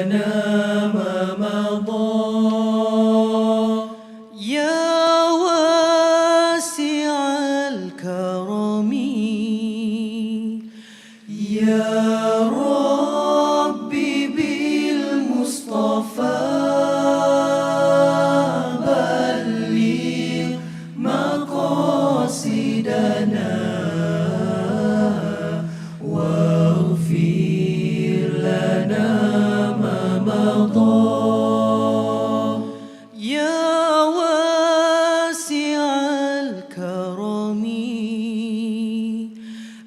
لنا ما مضى يا واسع الكرم يا ربي بالمصطفى بلغ مقاصدنا واغفر لنا ما مضى يا واسع الكرم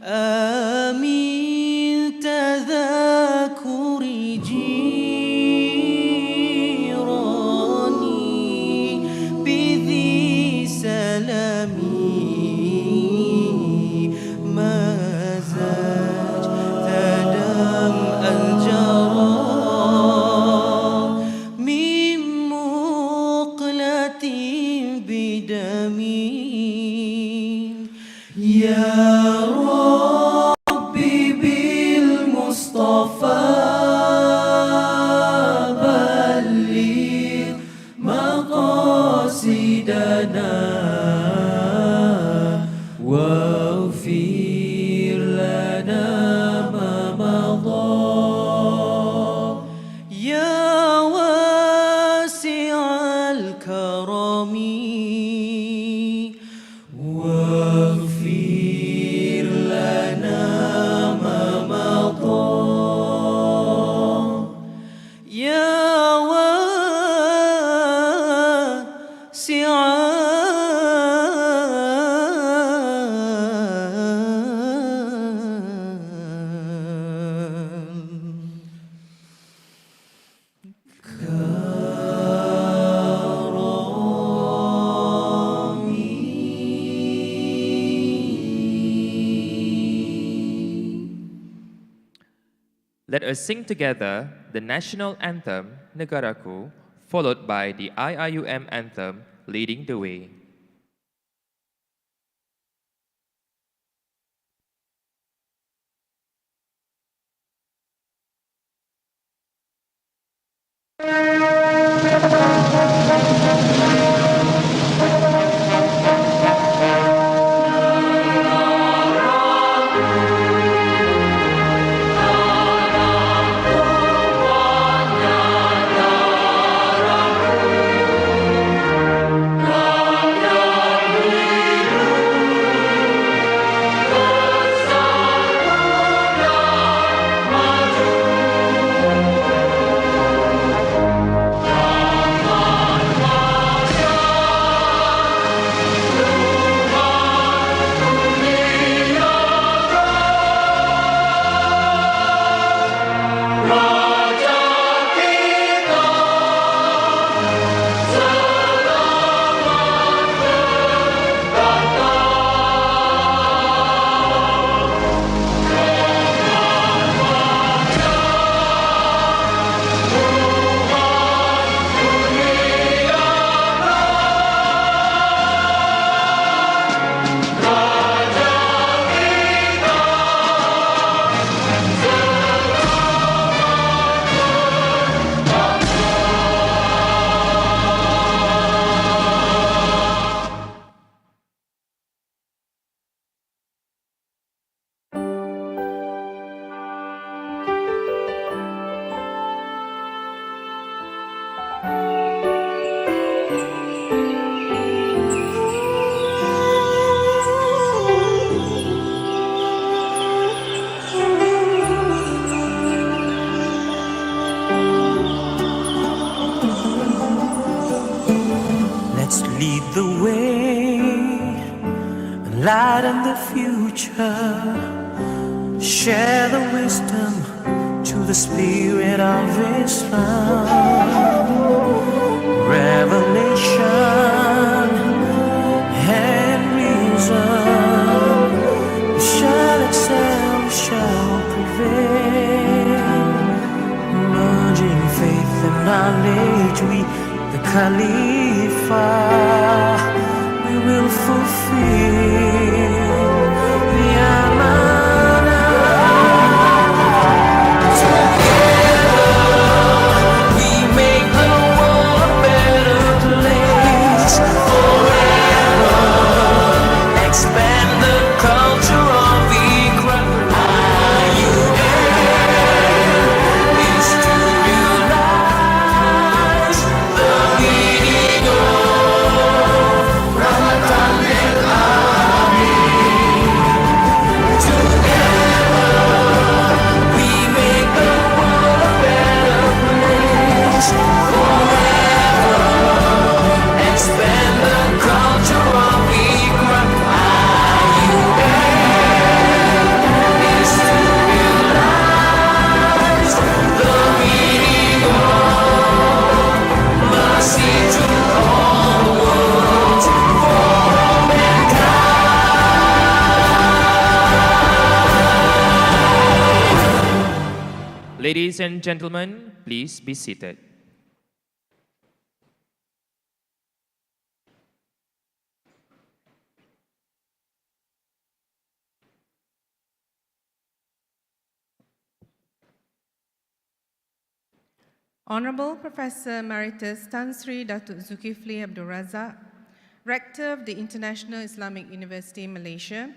آمين تذاكر جيراني بذي سلامي مزاج تدم الجرى من مقلة بدمي يا ربي بالمصطفى بلغ مقاصدنا واغفر لنا ما مضى يا واسع الكرم واغفر لنا ما مضى يا واسع Let us sing together the national anthem, Negaraku, followed by the IIUM anthem, leading the way. Let's lead the way, lighten the future, share the wisdom to the spirit of Islam. Revelation and reason shall excel, shall prevail. Merging faith and knowledge, we the Khalifa, we will fulfill the Amanah. Together Ladies and gentlemen, please be seated. Honorable Professor Emeritus Tan Sri Datuk Zulkifli Abdul Razak, Rector of the International Islamic University Malaysia,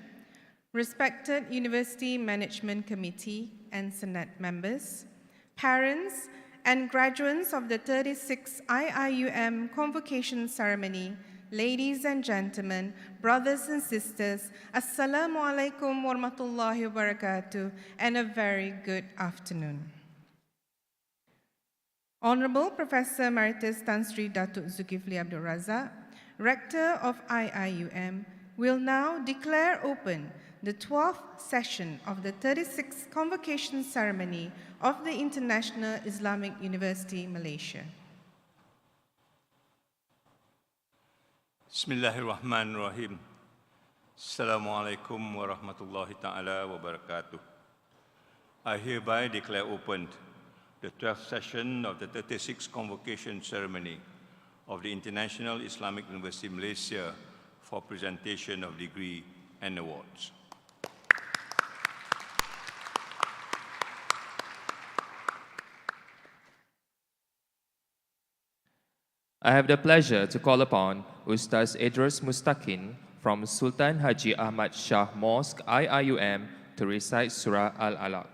respected University Management Committee and Senate members, parents and graduates of the 36th IIUM Convocation Ceremony, ladies and gentlemen, brothers and sisters, Assalamu alaikum warahmatullahi wabarakatuh, and a very good afternoon. Honorable Professor Emeritus Tan Sri Datuk Zulkifli Abdul Razak, Rector of IIUM, will now declare open the 12th session of the 36th Convocation Ceremony of the International Islamic University Malaysia. Bismillahirrahmanirrahim. Assalamualaikum warahmatullahi ta'ala wabarakatuh. I hereby declare opened the 12th session of the 36th Convocation Ceremony of the International Islamic University Malaysia for presentation of degree and awards. I have the pleasure to call upon Ustaz Idris Mustaqin from Sultan Haji Ahmad Shah Mosque, IIUM, to recite Surah Al-Alaq.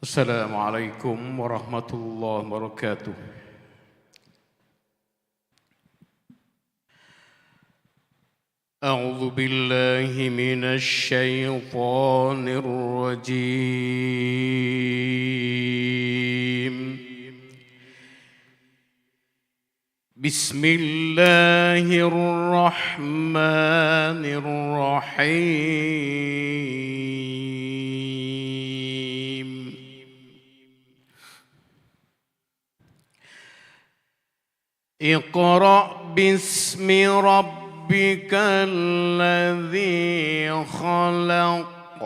السلام عليكم ورحمة الله وبركاته. أعوذ بالله من الشيطان الرجيم. بسم الله الرحمن الرحيم. اقرأ باسم ربك الذي خلق.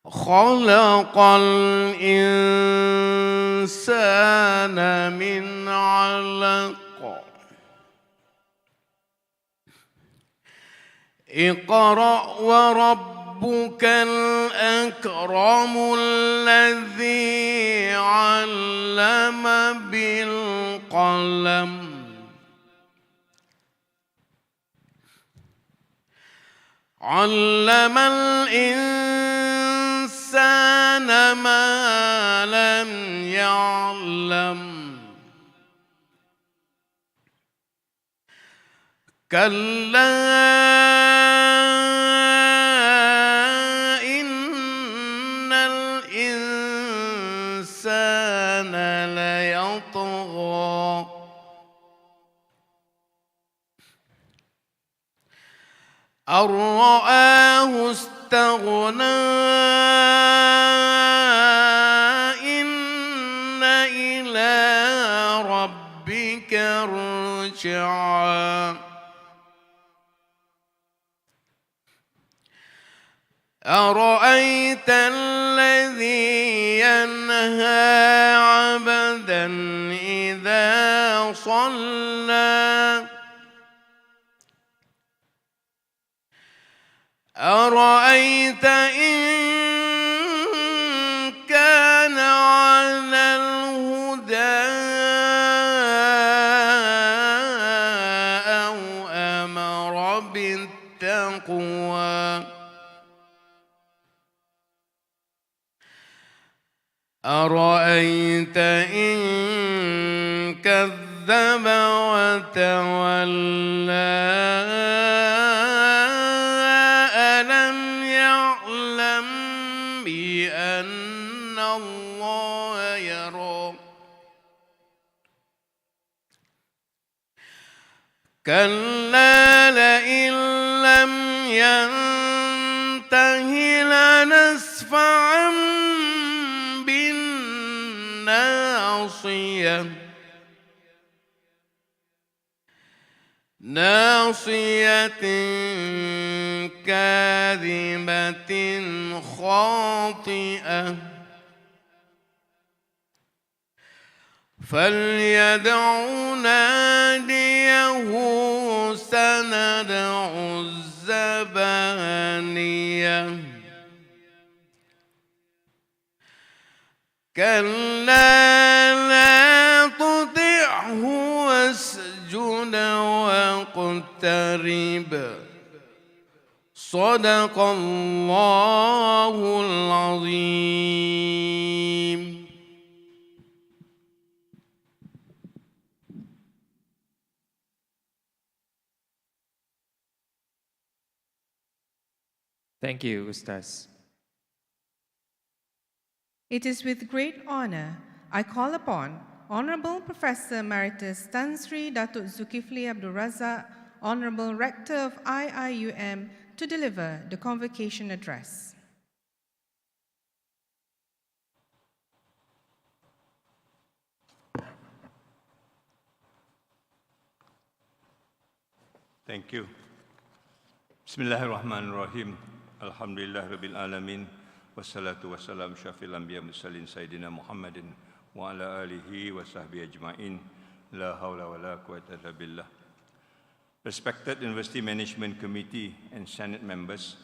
خلق الإنسان من علق. اقرأ وربك الأكرم الذي علم بالقلم. علم الإنسان ما لم يعلم. كلا إن الإنسان ليطغى. أن رآه استغنى. إن إلى ربك الرجعى. أرأيت الذي ينهى عبدا إذا صلى. أرأيت إن كان على الهدى أو أمر بالتقوى. أرأيت إن كذب وتولى. ألم يعلم بأن الله يرى. كلا لئن لم ينته لنسفعا بالناصية ناصية كاذبة خاطئة فليدع ناديه سندع الزبانية كلا لا تطعه واسجد واقترب صدق الله العظيم. Thank you, Ustaz. It is with great honor I call upon Honorable Professor Emeritus Tan Sri Datuk Zulkifli Abdul Razak, Honorable Rector of IIUM, to deliver the convocation address. Thank you. Bismillahirrahmanirrahim. Alhamdulillah Rabbil Alamin. Wassalatu wassalam syafil anbiya mursalin Sayyidina Muhammadin wa ala alihi wa sahbihi ajma'in. La hawla wa la quwwata illa billah. Respected University Management Committee and Senate members,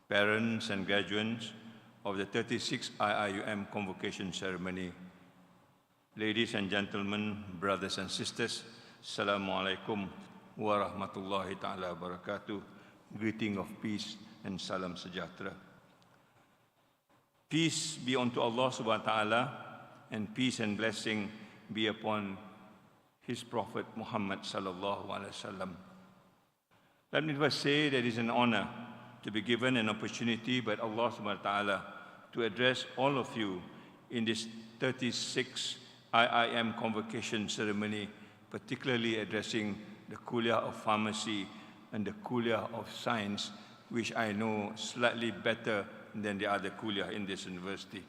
parents and graduates of the 36th IIUM Convocation Ceremony, ladies and gentlemen, brothers and sisters, Assalamu alaikum wa rahmatullahi ta'ala wa barakatuh. Greeting of peace and salam sejahtera. Peace be unto Allah subhanahu wa ta'ala, and peace and blessing be upon His Prophet Muhammad sallallahu alaihi wasallam. Let me first say that it is an honor to be given an opportunity by Allah subhanahu wa ta'ala to address all of you in this 36th IIM Convocation Ceremony, particularly addressing the KULLIYYAH of Pharmacy and the KULLIYYAH of Science, which I know slightly better than the other KULLIYYAH in this university.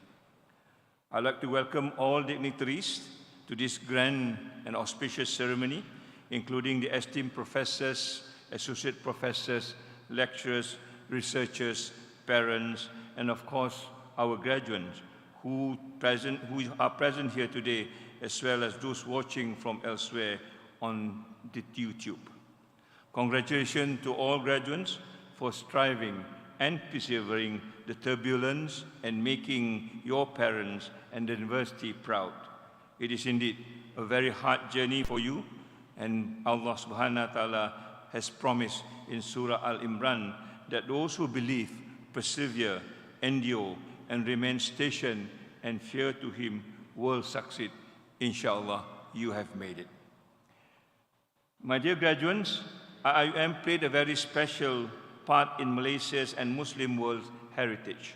I'd like to welcome all dignitaries to this grand and auspicious ceremony, including the esteemed professors, associate professors, lecturers, researchers, parents, and of course, our graduates who are present here today, as well as those watching from elsewhere on the YouTube. Congratulations to all graduates for striving and persevering the turbulence and making your parents and the university proud. It is indeed a very hard journey for you, and Allah subhanahu wa ta'ala has promised in Surah Al-Imran that those who believe, persevere, endure, and remain stationed and fear to Him will succeed. Inshallah, you have made it. My dear graduates, IIUM played a very special part in Malaysia's and Muslim world's heritage.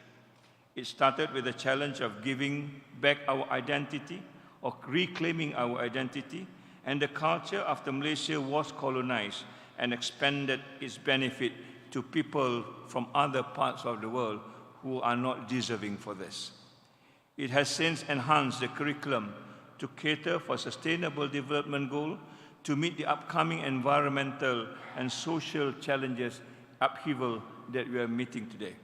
It started with the challenge of giving back our identity, or reclaiming our identity, and the culture after Malaysia was colonized and expanded its benefit to people from other parts of the world who are not deserving for this. It has since enhanced the curriculum to cater for sustainable development goals, to meet the upcoming environmental and social challenges upheaval that we are meeting today.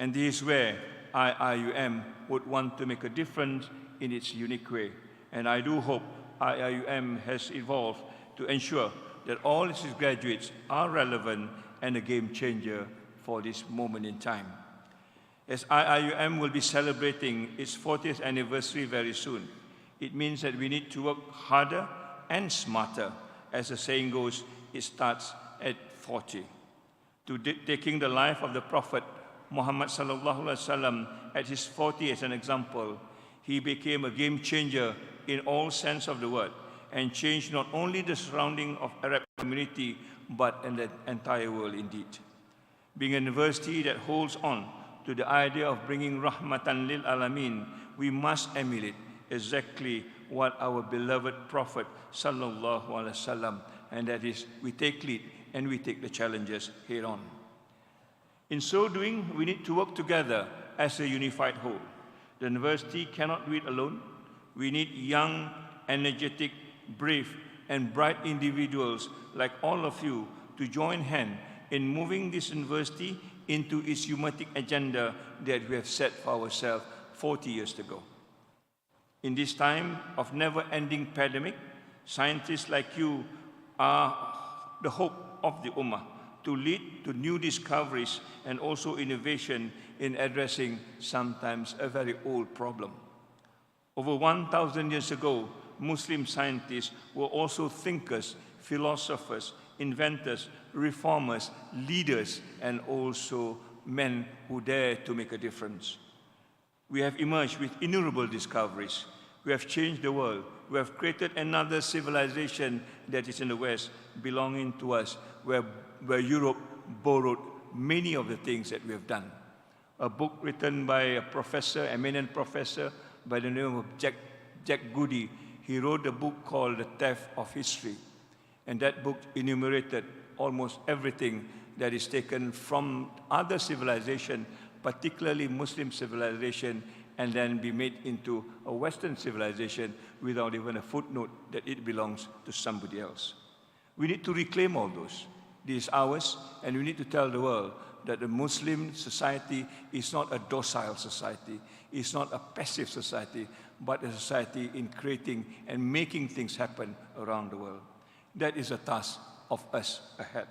And this is where IIUM would want to make a difference in its unique way. And I do hope IIUM has evolved to ensure that all its graduates are relevant and a game changer for this moment in time. As IIUM will be celebrating its 40th anniversary very soon, it means that we need to work harder and smarter. As the saying goes, it starts at 40. Taking the life of the Prophet Muhammad sallallahu alaihi wasallam at his 40 as an example, he became a game changer in all sense of the word, and changed not only the surrounding of Arab community, but in the entire world indeed. Being a university that holds on to the idea of bringing rahmatan lil alamin, we must emulate exactly what our beloved Prophet sallallahu alaihi wasallam and that is we take lead and we take the challenges head on. In so doing, we need to work together as a unified whole. The university cannot do it alone. We need young, energetic, brave, and bright individuals like all of you to join hands in moving this university into its humanistic agenda that we have set for ourselves 40 years ago. In this time of never-ending pandemic, scientists like you are the hope of the Ummah to lead to new discoveries and also innovation in addressing sometimes a very old problem. Over 1,000 years ago, Muslim scientists were also thinkers, philosophers, inventors, reformers, leaders, and also men who dared to make a difference. We have emerged with innumerable discoveries. We have changed the world. We have created another civilization that is in the West, belonging to us, where Europe borrowed many of the things that we have done. A book written by a professor, eminent professor, by the name of Jack Goody, he wrote a book called The Theft of History. And that book enumerated almost everything that is taken from other civilization, particularly Muslim civilization, and then be made into a Western civilization without even a footnote that it belongs to somebody else. We need to reclaim all those. This is ours, and we need to tell the world that the Muslim society is not a docile society, it's not a passive society, but a society in creating and making things happen around the world. That is a task of us ahead.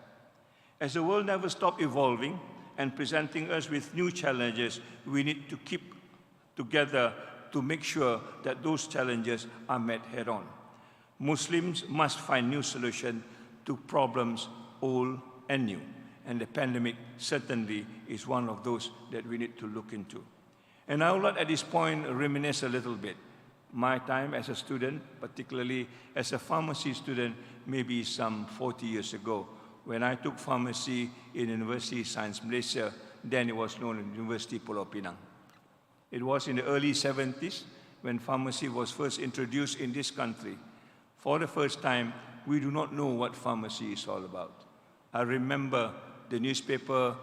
As the world never stops evolving and presenting us with new challenges, we need to keep together to make sure that those challenges are met head-on. Muslims must find new solutions to problems old and new, and the pandemic certainly is one of those that we need to look into. And I would like at this point reminisce a little bit. My time as a student, particularly as a pharmacy student, maybe some 40 years ago, when I took pharmacy in University Science Malaysia, then it was known as University Pulau Pinang. It was in the early 70s when pharmacy was first introduced in this country. For the first time, we do not know what pharmacy is all about. I remember the newspaper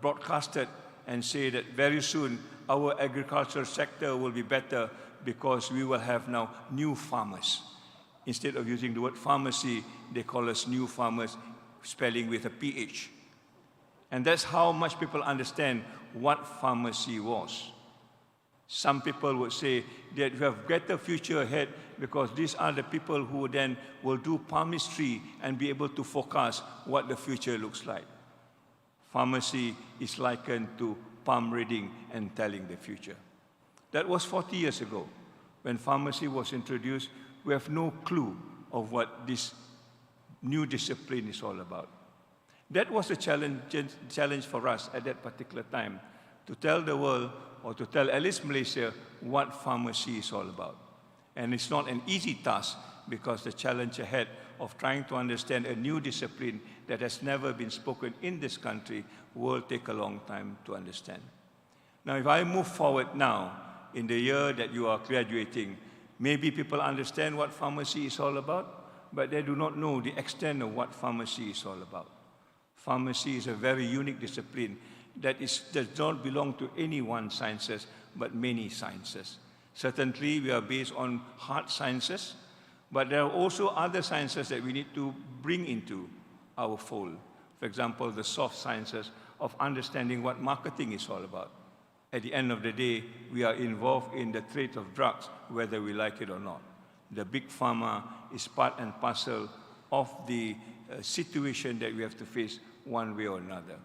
broadcasted and say that very soon our agricultural sector will be better because we will have now new farmers. Instead of using the word pharmacy, they call us new farmers, spelling with a PH. And that's how much people understand what pharmacy was. Some people would say that we have better future ahead because these are the people who then will do palmistry and be able to forecast what the future looks like. Pharmacy is likened to palm reading and telling the future. That was 40 years ago. When pharmacy was introduced, we have no clue of what this new discipline is all about. That was a challenge for us at that particular time, to tell the world, or to tell at least Malaysia, what pharmacy is all about. And it's not an easy task, because the challenge ahead of trying to understand a new discipline that has never been spoken in this country will take a long time to understand. Now, if I move forward now, in the year that you are graduating, maybe people understand what pharmacy is all about, but they do not know the extent of what pharmacy is all about. Pharmacy is a very unique discipline that does not belong to any one sciences, but many sciences. Certainly, we are based on hard sciences, but there are also other sciences that we need to bring into our fold. For example, the soft sciences of understanding what marketing is all about. At the end of the day, we are involved in the trade of drugs, whether we like it or not. The big pharma is part and parcel of the situation that we have to face one way or another.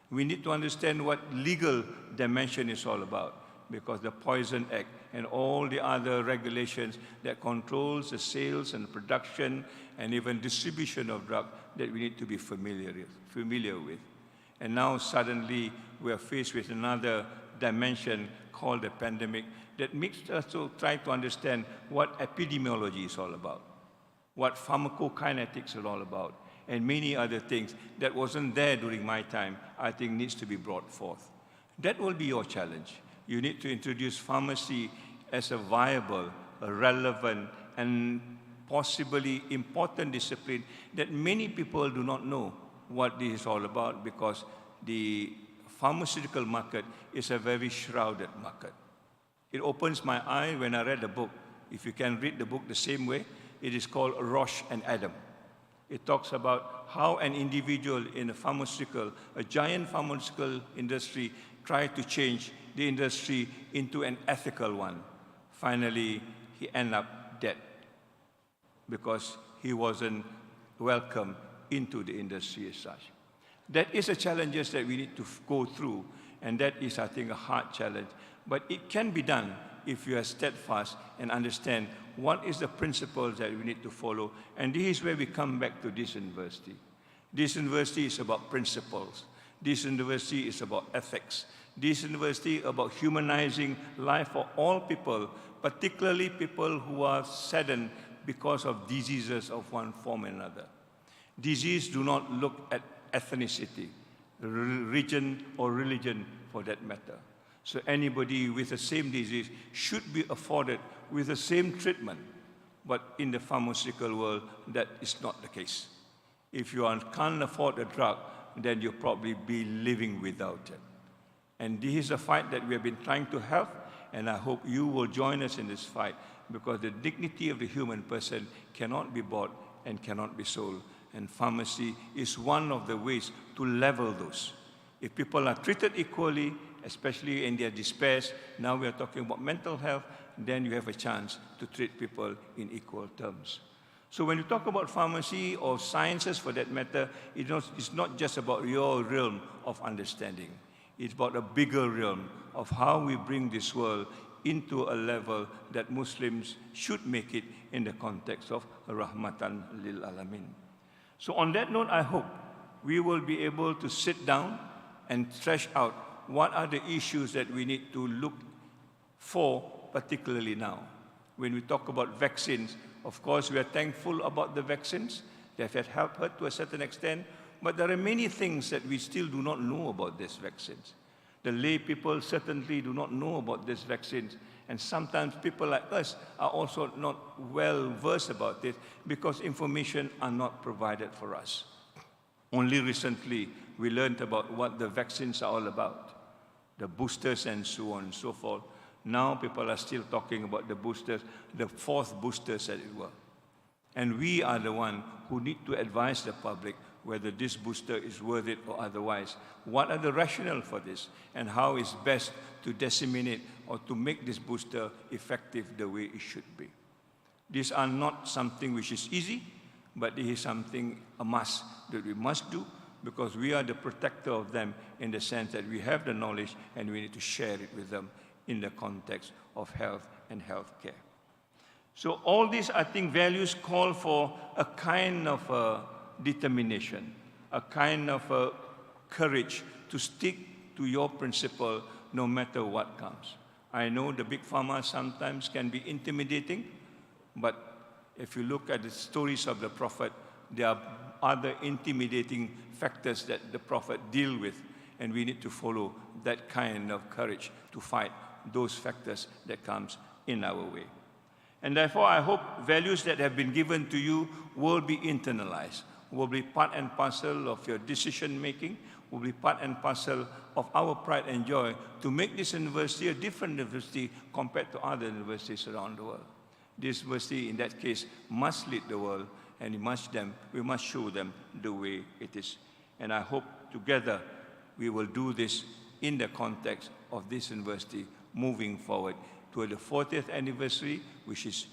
We need to understand what legal dimension is all about, because the Poison Act and all the other regulations that controls the sales and production and even distribution of drugs that we need to be familiar with. And now suddenly we are faced with another dimension called the pandemic that makes us to try to understand what epidemiology is all about, what pharmacokinetics are all about, and many other things that wasn't there during my time, I think needs to be brought forth. That will be your challenge. You need to introduce pharmacy as a viable, a relevant, and possibly important discipline that many people do not know what this is all about, because the pharmaceutical market is a very shrouded market. It opens my eye when I read the book. If you can read the book the same way, it is called Roche and Adam. It talks about how an individual in a giant pharmaceutical industry, tried to change the industry into an ethical one. Finally, he ended up dead because he wasn't welcome into the industry as such. That is a challenge that we need to go through, and that is, I think, a hard challenge. But it can be done if you are steadfast and understand what is the principles that we need to follow. And this is where we come back to this university. This university is about principles. This university is about ethics. This university is about humanizing life for all people, particularly people who are saddened because of diseases of one form or another. Disease do not look at ethnicity, region, or religion for that matter. So anybody with the same disease should be afforded with the same treatment. But in the pharmaceutical world, that is not the case. If you can't afford a drug, then you'll probably be living without it. And this is a fight that we have been trying to have, and I hope you will join us in this fight, because the dignity of the human person cannot be bought and cannot be sold. And pharmacy is one of the ways to level those. If people are treated equally, especially in their despairs, now we are talking about mental health, then you have a chance to treat people in equal terms. So when you talk about pharmacy or sciences for that matter, it's not just about your realm of understanding. It's about a bigger realm of how we bring this world into a level that Muslims should make it in the context of Rahmatan lil Alamin. So on that note, I hope we will be able to sit down and thresh out what are the issues that we need to look for, particularly now. When we talk about vaccines, of course, we are thankful about the vaccines. They have helped her to a certain extent, but there are many things that we still do not know about these vaccines. The lay people certainly do not know about these vaccines, and sometimes people like us are also not well versed about it because information are not provided for us. Only recently, we learned about what the vaccines are all about, the boosters and so on and so forth. Now people are still talking about the boosters, the fourth boosters, as it were. And we are the one who need to advise the public whether this booster is worth it or otherwise. What are the rationale for this, and how is best to disseminate or to make this booster effective the way it should be. These are not something which is easy, but it is something, a must, that we must do, because we are the protector of them in the sense that we have the knowledge and we need to share it with them in the context of health and healthcare. So all these, I think, values call for a kind of determination, a kind of courage to stick to your principle no matter what comes. I know the big pharma sometimes can be intimidating, but if you look at the stories of the Prophet, there are other intimidating factors that the Prophet deal with, and we need to follow that kind of courage to fight those factors that comes in our way. And therefore, I hope values that have been given to you will be internalized, will be part and parcel of your decision-making, will be part and parcel of our pride and joy to make this university a different university compared to other universities around the world. This university, in that case, must lead the world, and we must show them the way it is. And I hope together we will do this in the context of this university moving forward to the 40th anniversary, which is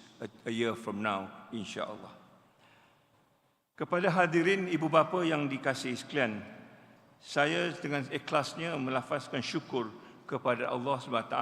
a year from now, insyaAllah. Kepada hadirin ibu bapa yang dikasihi sekalian, saya dengan ikhlasnya melafazkan syukur kepada Allah SWT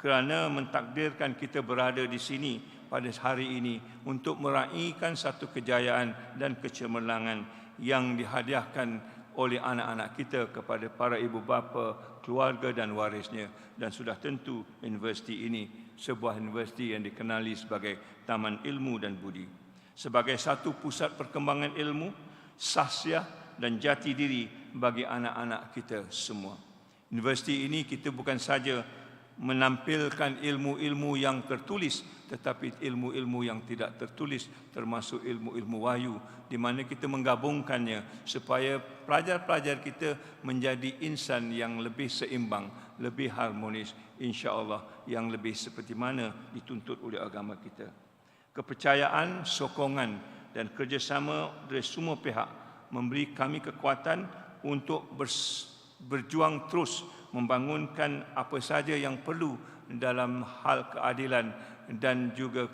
kerana mentakdirkan kita berada di sini pada hari ini untuk meraihkan satu kejayaan dan kecemerlangan yang dihadiahkan oleh anak-anak kita kepada para ibu bapa, keluarga dan warisnya. Dan sudah tentu universiti ini sebuah universiti yang dikenali sebagai Taman Ilmu dan Budi. Sebagai satu pusat perkembangan ilmu, sahsiah dan jati diri bagi anak-anak kita semua. Universiti ini kita bukan saja menampilkan ilmu-ilmu yang tertulis, tetapi ilmu-ilmu yang tidak tertulis, termasuk ilmu-ilmu wahyu, di mana kita menggabungkannya supaya pelajar-pelajar kita menjadi insan yang lebih seimbang, lebih harmonis, insya-Allah, yang lebih seperti mana dituntut oleh agama kita. Kepercayaan, sokongan dan kerjasama dari semua pihak memberi kami kekuatan untuk berjuang terus membangunkan apa saja yang perlu dalam hal keadilan dan juga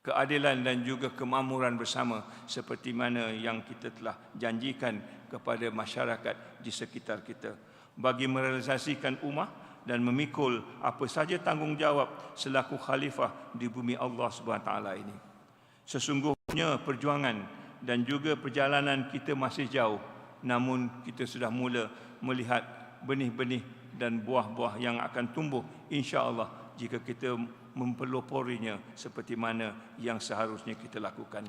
keadilan dan juga kemakmuran bersama, seperti mana yang kita telah janjikan kepada masyarakat di sekitar kita, bagi merealisasikan ummah dan memikul apa saja tanggungjawab selaku khalifah di bumi Allah Subhanahu Taala ini. Sesungguhnya perjuangan dan juga perjalanan kita masih jauh, namun kita sudah mula melihat benih-benih dan buah-buah yang akan tumbuh, insya-Allah, jika kita mempeloporinya seperti mana yang seharusnya kita lakukan.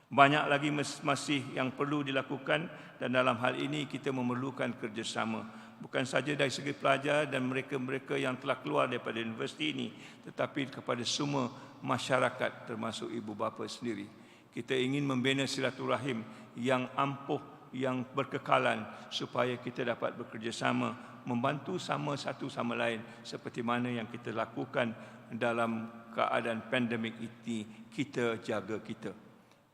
Banyak lagi masih yang perlu dilakukan, dan dalam hal ini kita memerlukan kerjasama, bukan saja dari segi pelajar dan mereka-mereka yang telah keluar daripada universiti ini, tetapi kepada semua masyarakat, termasuk ibu bapa sendiri. Kita ingin membina silaturahim yang ampuh, yang berkekalan, supaya kita dapat bekerjasama, membantu sama satu sama lain, seperti mana yang kita lakukan dalam keadaan pandemik ini. Kita jaga kita.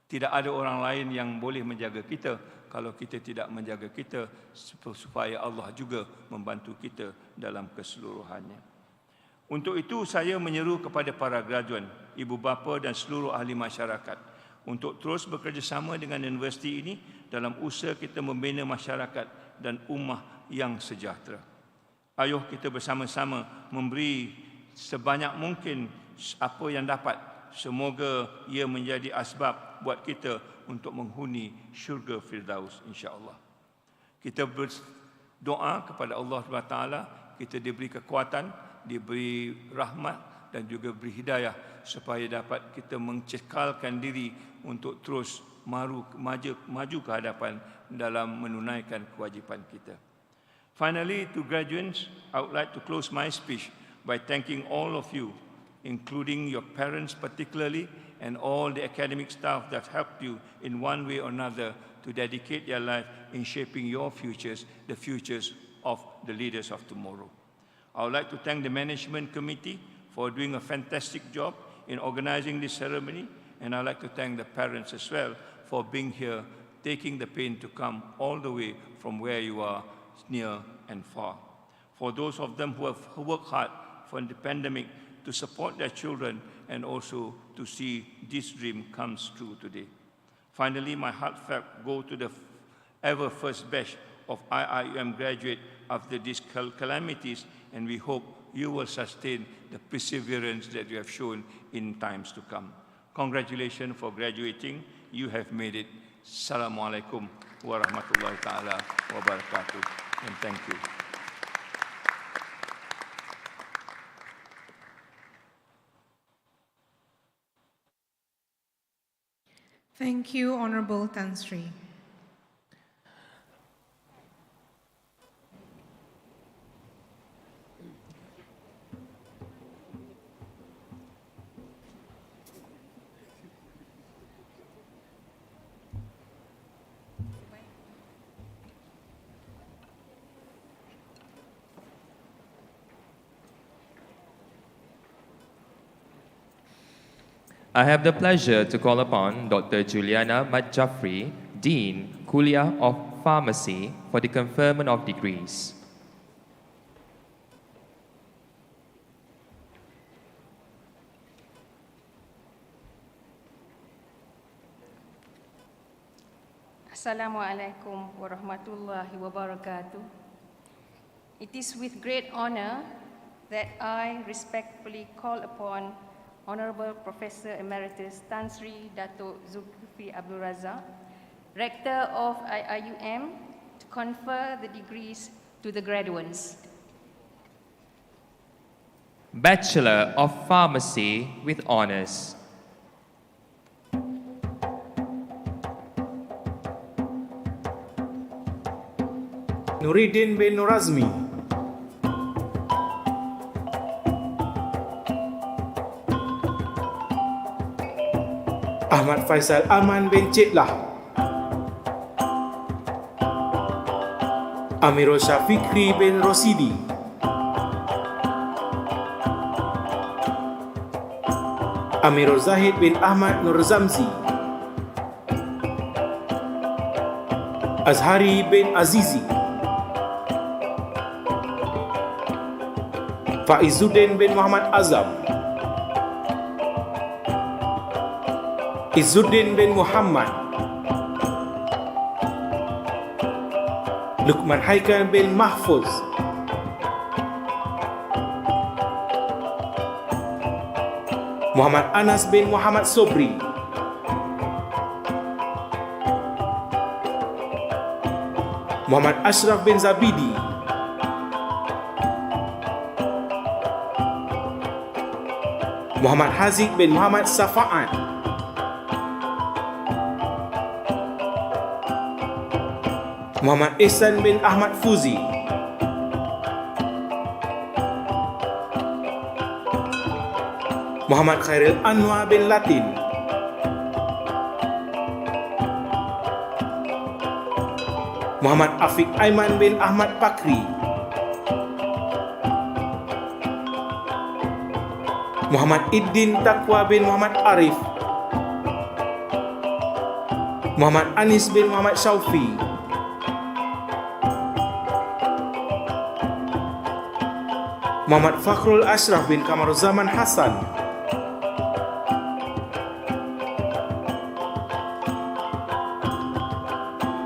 Tidak ada orang lain yang boleh menjaga kita kalau kita tidak menjaga kita, supaya Allah juga membantu kita dalam keseluruhannya. Untuk itu saya menyeru kepada para graduan, ibu bapa dan seluruh ahli masyarakat untuk terus bekerjasama dengan universiti ini dalam usaha kita membina masyarakat dan ummah yang sejahtera. Ayuh kita bersama-sama memberi sebanyak mungkin apa yang dapat. Semoga ia menjadi asbab buat kita untuk menghuni syurga Firdaus, insya-Allah. Kita berdoa kepada Allah SWT, kita diberi kekuatan, diberi rahmat dan juga beri hidayah, supaya dapat kita mencekalkan diri untuk terus maju ke hadapan dalam menunaikan kewajipan kita. Finally, to graduates, I would like to close my speech by thanking all of you, including your parents particularly, and all the academic staff that helped you in one way or another to dedicate their life in shaping your futures, the futures of the leaders of tomorrow. I would like to thank the management committee for doing a fantastic job in organizing this ceremony, and I'd like to thank the parents as well for being here, taking the pain to come all the way from where you are, near and far. For those of them who have worked hard for the pandemic to support their children and also to see this dream comes true today. Finally, my heartfelt go to the ever first batch of IIUM graduate after these calamities, and we hope you will sustain the perseverance that you have shown in times to come. Congratulations for graduating. You have made it. Assalamualaikum warahmatullahi ta'ala wabarakatuh. And thank you. Thank you, Honorable Tan Sri. I have the pleasure to call upon Dr. Juliana Mat-Jafri, Dean, KULLIYYAH of Pharmacy, for the conferment of degrees. Assalamualaikum warahmatullahi wabarakatuh. It is with great honor that I respectfully call upon Honorable Professor Emeritus Tan Sri Dato' Zulkifli Abdul Razak, Rector of IIUM, to confer the degrees to the graduands. Bachelor of Pharmacy with honors. Nuruddin bin Nurazmi. Ahmad Faisal Aman bin Cetlah, Amirul Syafikri bin Rosidi, Amirul Zahid bin Ahmad Nur Zamzi, Azhari bin Azizi, Faizuddin bin Muhammad Azam, Izzuddin bin Muhammad, Lukman Haikal bin Mahfuz, Muhammad Anas bin Muhammad Sobri, Muhammad Ashraf bin Zabidi, Muhammad Haziq bin Muhammad Safa'an, Muhammad Ihsan bin Ahmad Fuzi, Muhammad Khairil Anwar bin Latin, Muhammad Afiq Aiman bin Ahmad Pakri, Muhammad Iddin Taqwa bin Muhammad Arif, Muhammad Anis bin Muhammad Syaufi, Muhammad Fakhrul Ashraf bin Kamaruzaman Hasan,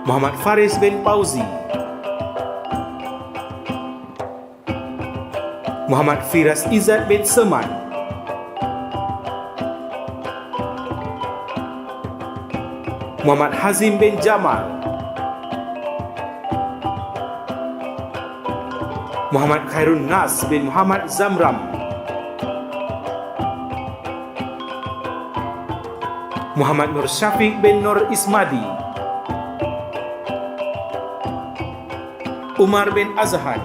Muhammad Faris bin Pauzi, Muhammad Firas Izzat bin Seman, Muhammad Hazim bin Jamal, Muhammad Khairun Nas bin Muhammad Zamram, Muhammad Nur Syafiq bin Nur Ismadi, Umar bin Azhan,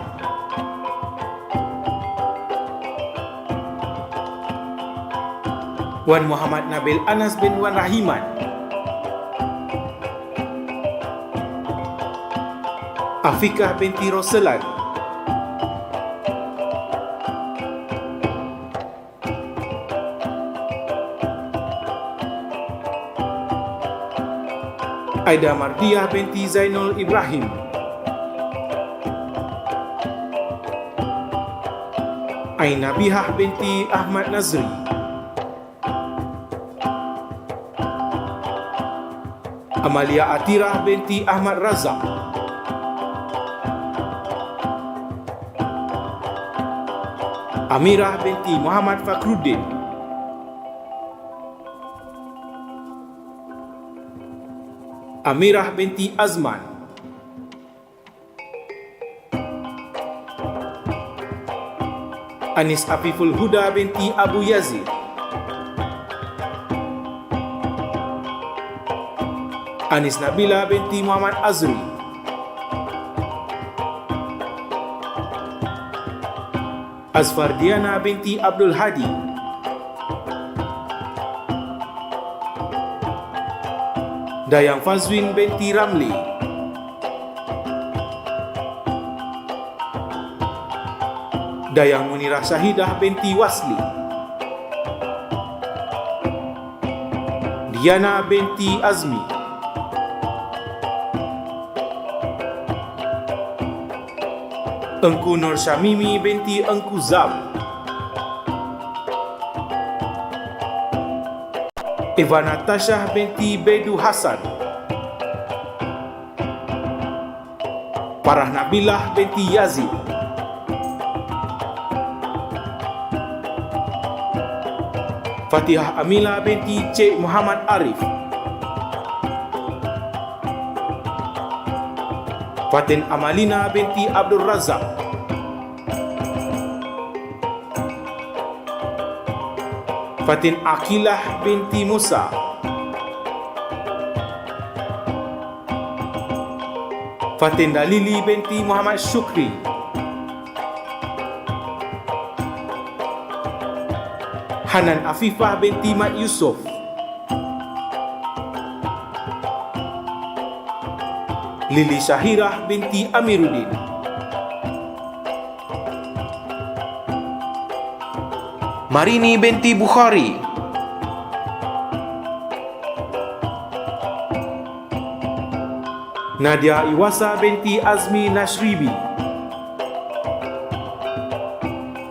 Wan Muhammad Nabil Anas bin Wan Rahiman, Afikah binti Roselan, Aida Mardiah binti Zainul Ibrahim, Aina Bihah binti Ahmad Nazri, Amalia Atirah binti Ahmad Razak, Amirah binti Muhammad Fakruddin, Amirah binti Azman, Anis Afiful Huda binti Abu Yazid, Anis Nabila binti Muhammad Azri, Azfardiana binti Abdul Hadi, Dayang Fazwin binti Ramli, Dayang Munirah Syahidah binti Wasli, Diana binti Azmi, Engku Nur Syamimi binti Engku Zam, Ivana Tashah binti Bedu Hasan, Farah Nabilah binti Yazid, Fatihah Amila binti Cik Muhammad Arif, Fatin Amalina binti Abdul Razak, Fatin Akilah binti Musa, Fatin Dalili binti Muhammad Syukri, Hanan Afifah binti Mat Yusuf, Lili Syahirah binti Amiruddin, Marini binti Bukhari, Nadia Iwasa binti Azmi Nashribi,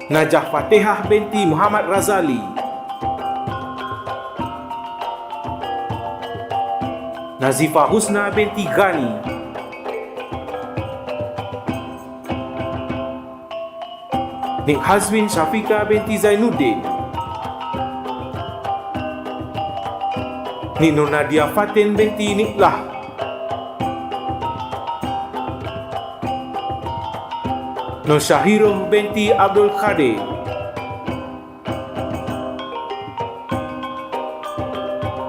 Najah Fatihah binti Muhammad Razali, Nazifah Husna binti Ghani, Nik Hazmin Syafika binti Zainuddin, Nik Nur Nadia Fatin binti Niklah, Nur Syahiruh binti Abdul Qadir,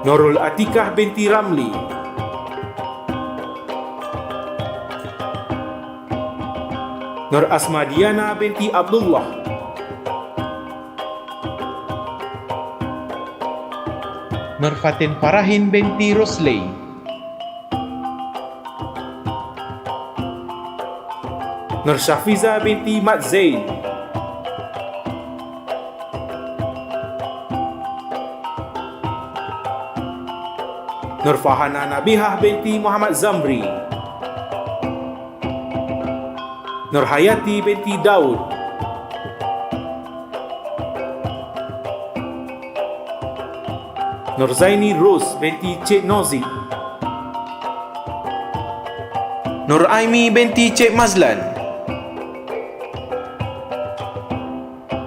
Nurul Atikah binti Ramli, Nur Asma Diana binti Abdullah, Nur Fatin Farahin binti Rosley, Nur Syafiza binti Mat Zain, Nur Fahana Nabihah binti Muhammad Zamri, Nur Hayati binti Daud, Nur Zaini Rose binti Cik Nozik, Nur Aimi binti Cik Mazlan,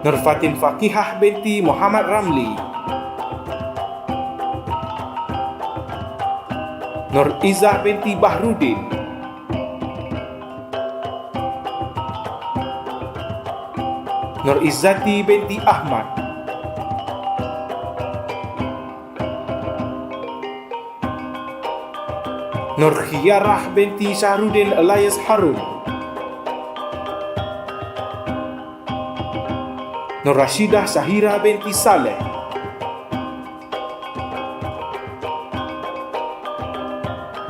Nur Fatin Fakihah binti Muhammad Ramli, Nur Izzah binti Bahrudin, Nur Izzati binti Ahmad, Nur Khiyarah binti Syahrudin Elias Harun, Nur Rashidah Syahira binti Saleh,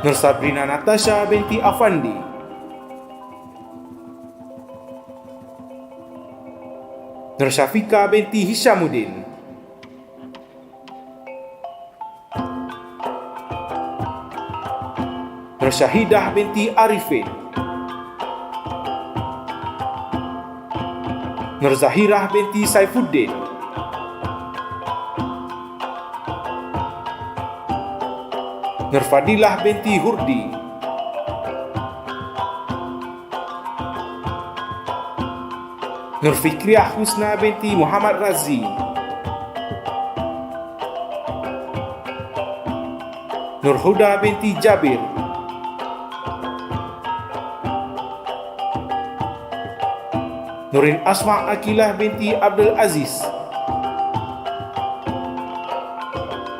Nur Sabrina Natasha binti Afandi, Nur Syafika binti Hishamuddin, Nur Syahidah binti Arifin, Nur Zahirah binti Saifuddin, Nur Fadilah binti Hurdi, Nur Fikriyah Husna binti Muhammad Razi, Nur Huda binti Jabir, Nurin Asma Akilah binti Abdul Aziz,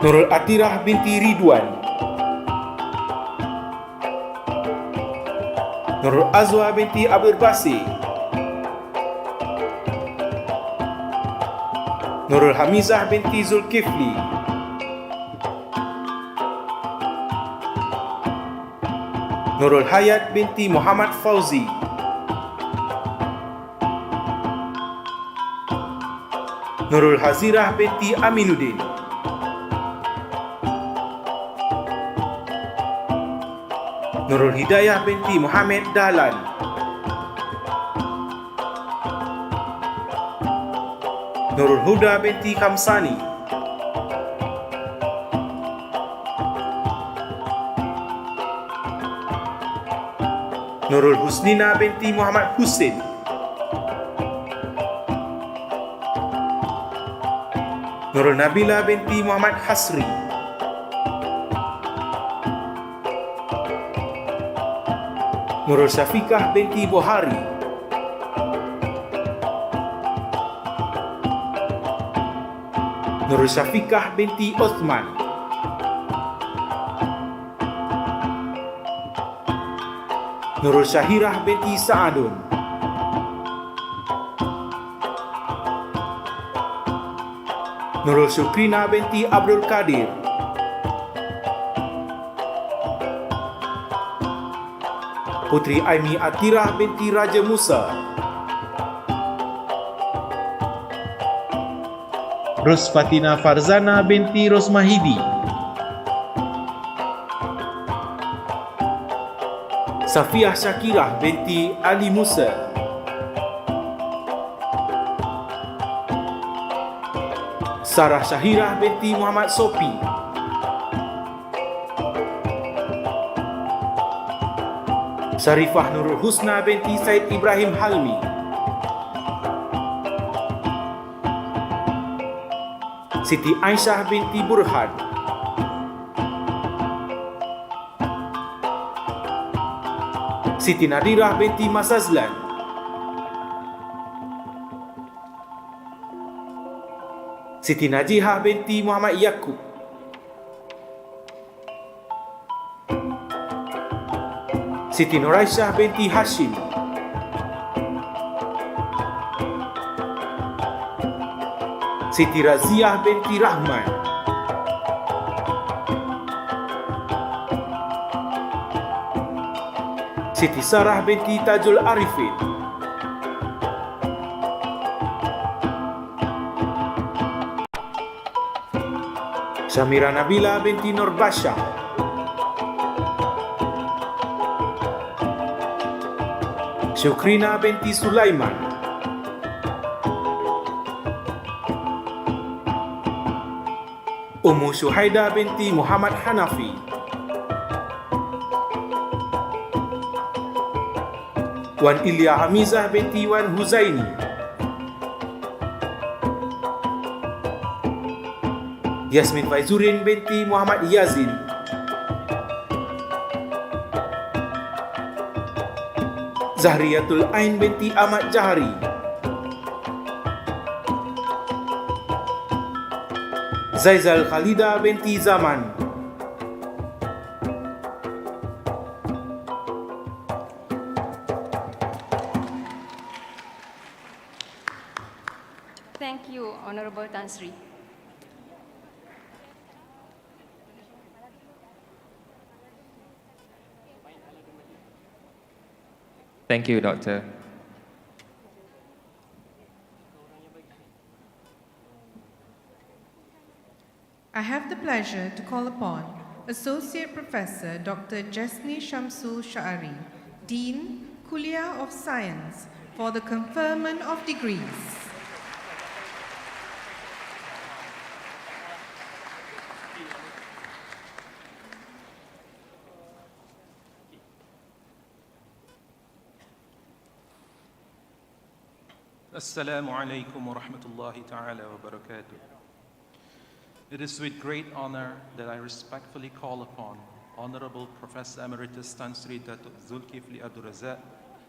Nurul Atirah binti Ridwan, Nurul Azwa binti Abdul Basir, Nurul Hamizah binti Zulkifli, Nurul Hayat binti Muhammad Fauzi, Nurul Hazirah binti Aminuddin, Nurul Hidayah binti Muhammad Dahlan, Nurul Huda binti Kamsani, Nurul Husnina binti Muhammad Husin, Nurul Nabila binti Muhammad Hasri, Nurul Syafikah binti Buhari, Nurul Syafikah binti Uthman, Nurul Syahirah binti Sa'adun, Nurul Syukrina binti Abdul Qadir, Putri Aimi Atirah binti Raja Musa, Rosfatina Farzana binti Rosmahidi, Safiah Syakirah binti Ali Musa, Sarah Syahirah binti Muhammad Sopi, Sarifah Nurul Husna binti Said Ibrahim Halmi, Siti Aisyah binti Burhan, Siti Nadirah binti Masazlan, Siti Najihah binti Muhammad Yaakob, Siti Nuraisyah binti Hashim, Siti Raziah binti Rahman, Siti Sarah binti Tajul Arifin, Syamira Nabila binti Nur Basha, Syukrina binti Sulaiman, Ummu Syuhaida binti Muhammad Hanafi, Wan Ilya Hamizah binti Wan Huzaini, Yasmin Faizurin binti Muhammad Yazin, Zahriyatul Ain binti Ahmad Jahari, Zaizal Khalida binti Zaman, Thank you, Honorable Tan Sri. Thank you, Doctor. I have the pleasure to call upon Associate Professor Dr. Jesni Shamsul Sha'ari, Dean, Kulliyyyah of Science, for the conferment of degrees. Assalamu alaikum wa rahmatullahi ta'ala wa barakatuh. It is with great honor that I respectfully call upon Honorable Professor Emeritus Tan Sri Datuk Zulkifli Abdul Razak,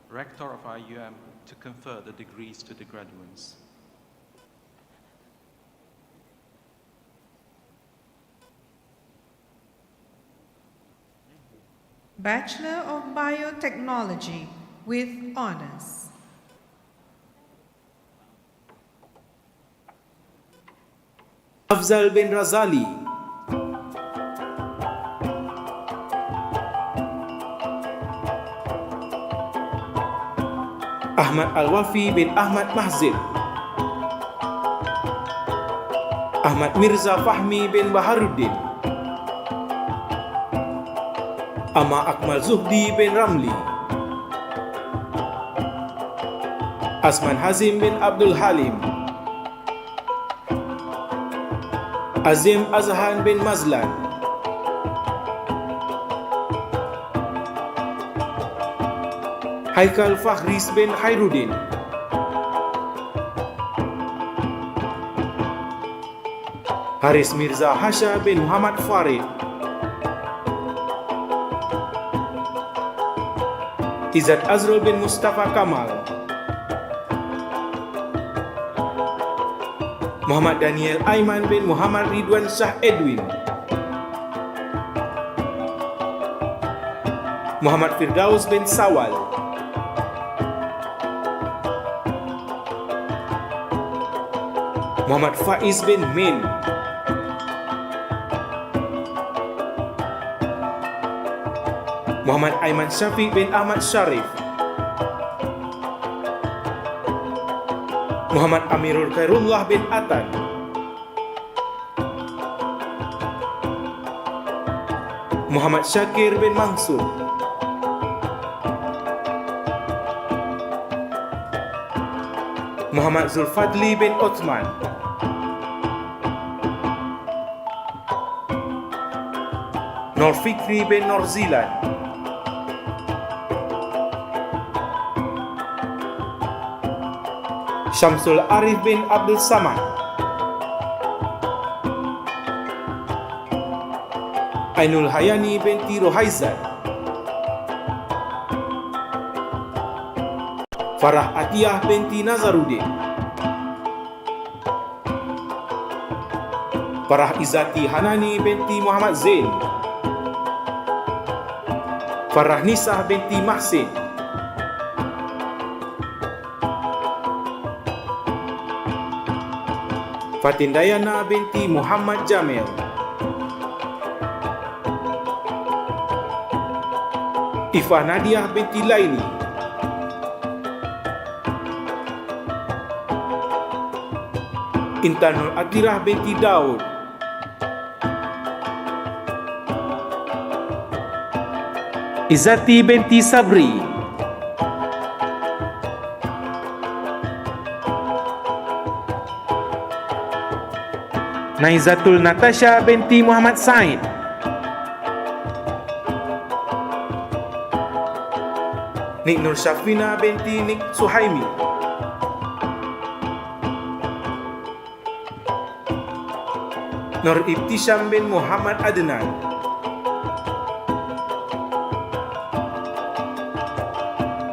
Rector of IUM, to confer the degrees to the graduates. Bachelor of Biotechnology with honors. Afzal bin Razali, Ahmad Al-Wafi bin Ahmad Mahzir, Ahmad Mirza Fahmi bin Baharuddin, Ama Akmal Zuhdi bin Ramli, Asman Hazim bin Abdul Halim, Azim Azhan bin Mazlan, Haikal Fakhris bin Khairuddin, Haris Mirza Hasha bin Muhammad Farid, Izzat Azrul bin Mustafa Kamal, Muhammad Daniel Aiman bin Muhammad Ridwan Shah Edwin, Muhammad Firdaus bin Sawal, Muhammad Faiz bin Min, Muhammad Aiman Syafiq bin Ahmad Sharif, Muhammad Amirul Khairullah bin Atan, Muhammad Syakir bin Mansur, Muhammad Zulfadli bin Uthman, Nur Fikri bin Norzilan, Syamsul Arif bin Abdul Samad, Ainul Hayani binti Rohaizan, Farah Atiyah binti Nazaruddin, Farah Izzati Hanani binti Muhammad Zain, Farah Nisah binti Mahsin, Fatin Dayana binti Muhammad Jamil, Ifah Nadiah binti Laini, Intanul Atirah binti Daud, Izzati binti Sabri, Naizatul Natasha binti Muhammad Said, Nik Nur Syafina binti Nik Suhaimi, Nur Ibtisham bin Muhammad Adnan,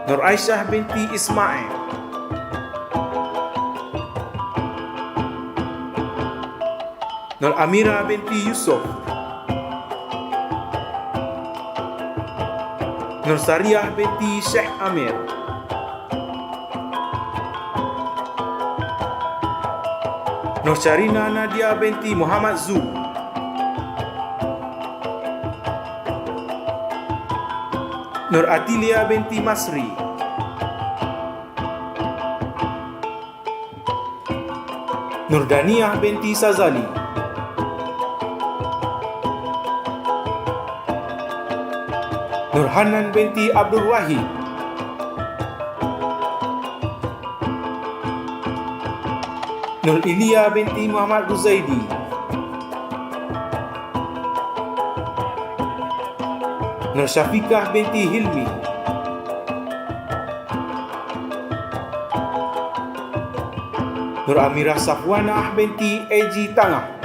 Nur Aisyah binti Ismail, Nur Amira binti Yusuf, Nur Sariyah binti Syekh Amir, Nur Syarina Nadia binti Muhammad Zu, Nur Atilia binti Masri, Nur Daniyah binti Sazali, Nur Hanan binti Abdul Wahid, Nur Ilia binti Muhammad Ruzaidi, Nur Syafiqah binti Hilmi, Nur Amirah Safwanah binti Eji Tangah,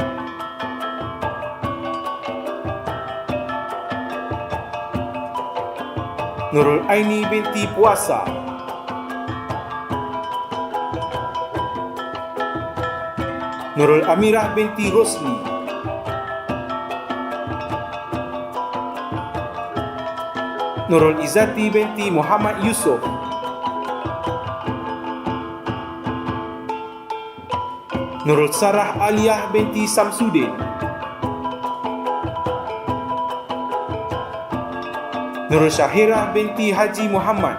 Nurul Aini binti Puasa, Nurul Amirah binti Rosli, Nurul Izzati binti Muhammad Yusuf, Nurul Sarah Aliyah binti Samsudin, Nurul Syahirah binti Haji Muhammad,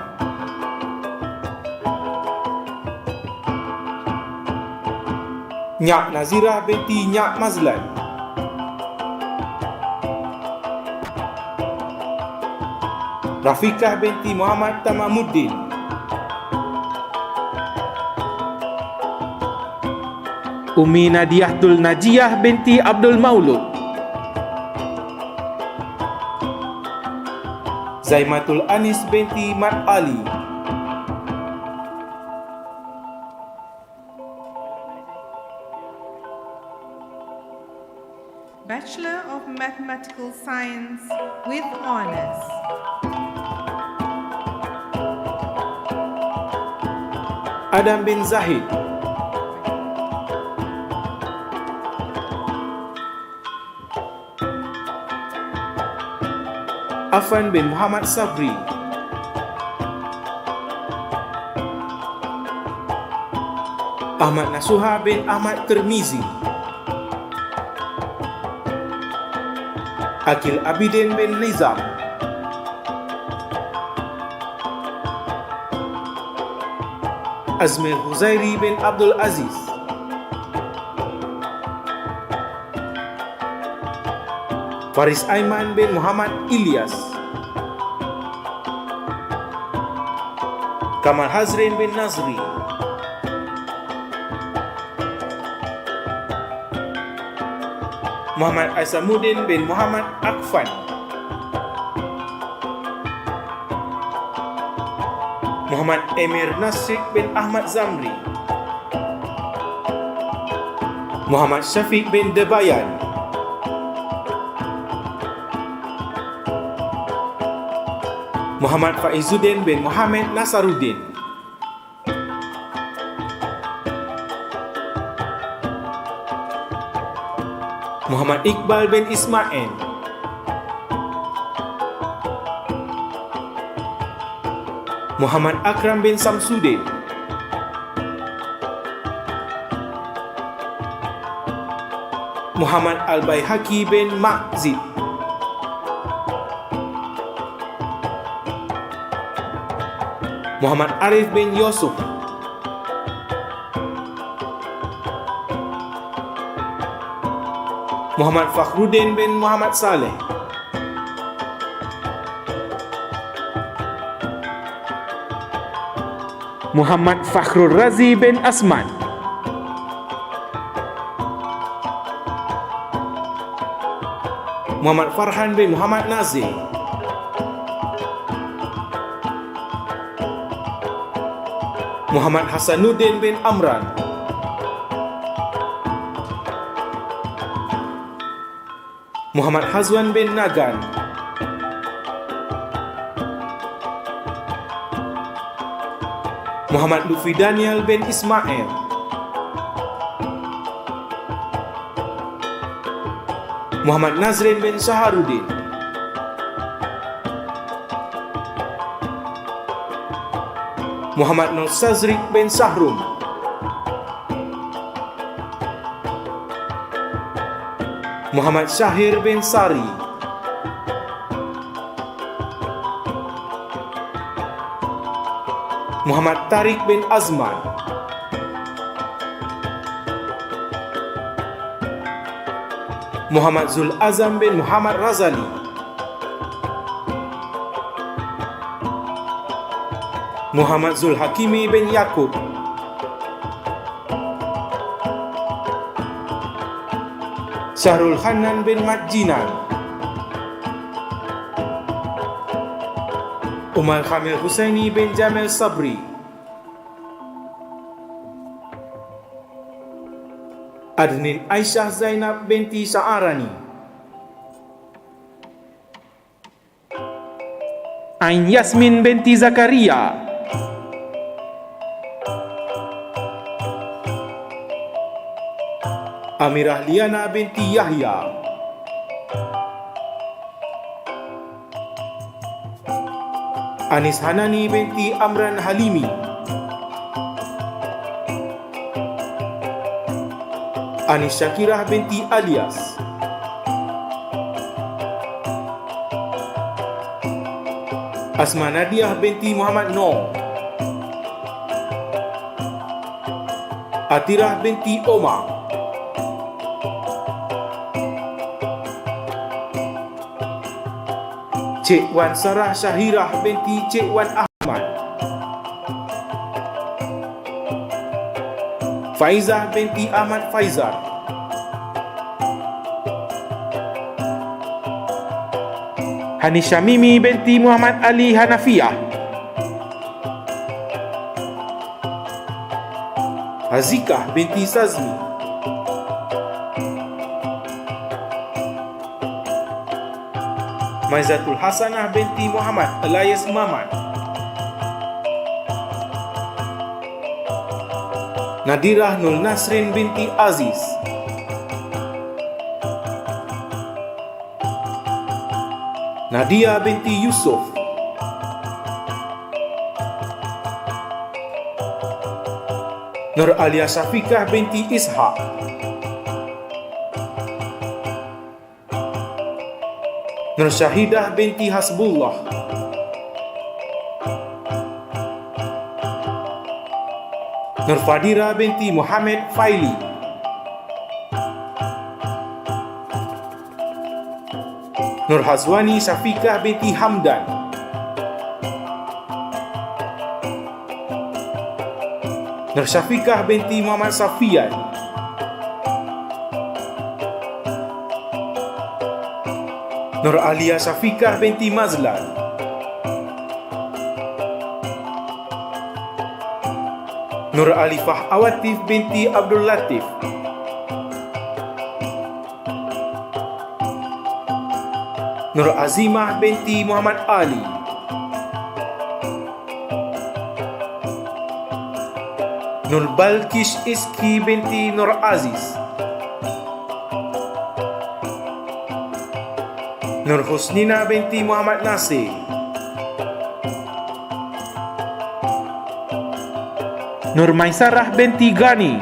Nyak Nazirah binti Nyak Mazlan, Rafiqah binti Muhammad Tamamuddin, Umi Nadiahtul Najiyah binti Abdul Maulud, Zaimatul Anis binti Mat Ali, Bachelor of Mathematical Science with Honours. Adam bin Zahid, Afan bin Muhammad Sabri, Ahmad Nasuha bin Ahmad Termizi, Akil Abidin bin Nizam, Azmir Huzairi bin Abdul Aziz, Faris Aiman bin Muhammad Ilyas, Kamal Hazrin bin Nazri, Muhammad Aisamuddin bin Muhammad Akfan, Muhammad Emir Nasrik bin Ahmad Zamri, Muhammad Syafiq bin Debayan, Muhammad Faizuddin bin Muhammad Nasaruddin, Muhammad Iqbal bin Ismail, Muhammad Akram bin Samsudin, Muhammad Al-Baihaqi bin Ma'zid, Muhammad Arif bin Yusuf, Muhammad Fakhruddin bin Muhammad Saleh, Muhammad Fakhrul Razi bin Asman, Muhammad Farhan bin Muhammad Nazir, Muhammad Hasanuddin bin Amran, Muhammad Hazwan bin Nagan, Muhammad Lufi Daniel bin Ismail, Muhammad Nazrin bin Saharuddin, Muhammad Nur Sazrik bin Sahrum, Muhammad Syahir bin Sari, Muhammad Tariq bin Azman, Muhammad Zul Azam bin Muhammad Razali, Muhammad Zul Hakimi bin Yaakob, Syahrul Khanan bin Madjinan, Umar Khamil Husaini bin Jamil Sabri, Adnin Aisyah Zainab binti Sa'arani, Ain Yasmin binti Zakaria, Amirah Liana binti Yahya, Anis Hanani binti Amran Halimi, Anis Syakirah binti Alias, Asma Nadiah binti Muhammad Noor, Atirah binti Omar, Cik Wan Sarah Syahirah binti Cik Wan Ahmad, Faizah binti Ahmad Faizar, Hanisha Mimi binti Muhammad Ali Hanafiah, Hazikah binti Sazmi, Maizatul Hasanah binti Muhammad Elias Mamat, Nadirah Nur Nasrin binti Aziz, Nadia binti Yusuf, Nur Alia Syafiqah binti Ishaq, Nur Syahidah binti Hasbullah, Nur Fadira binti Muhammad Faili. Nur Hazwani Syafiqah binti Hamdan. Nur Syafiqah binti Muhammad Safian. Nur Alia Syafiqah binti Mazlan. Nur Alifah Awatif binti Abdul Latif. Nur Azimah binti Muhammad Ali. Nur Balkish Iski binti Nur Aziz. Nur Husnina binti Muhammad Nasir. Nur Maisarah binti Gani.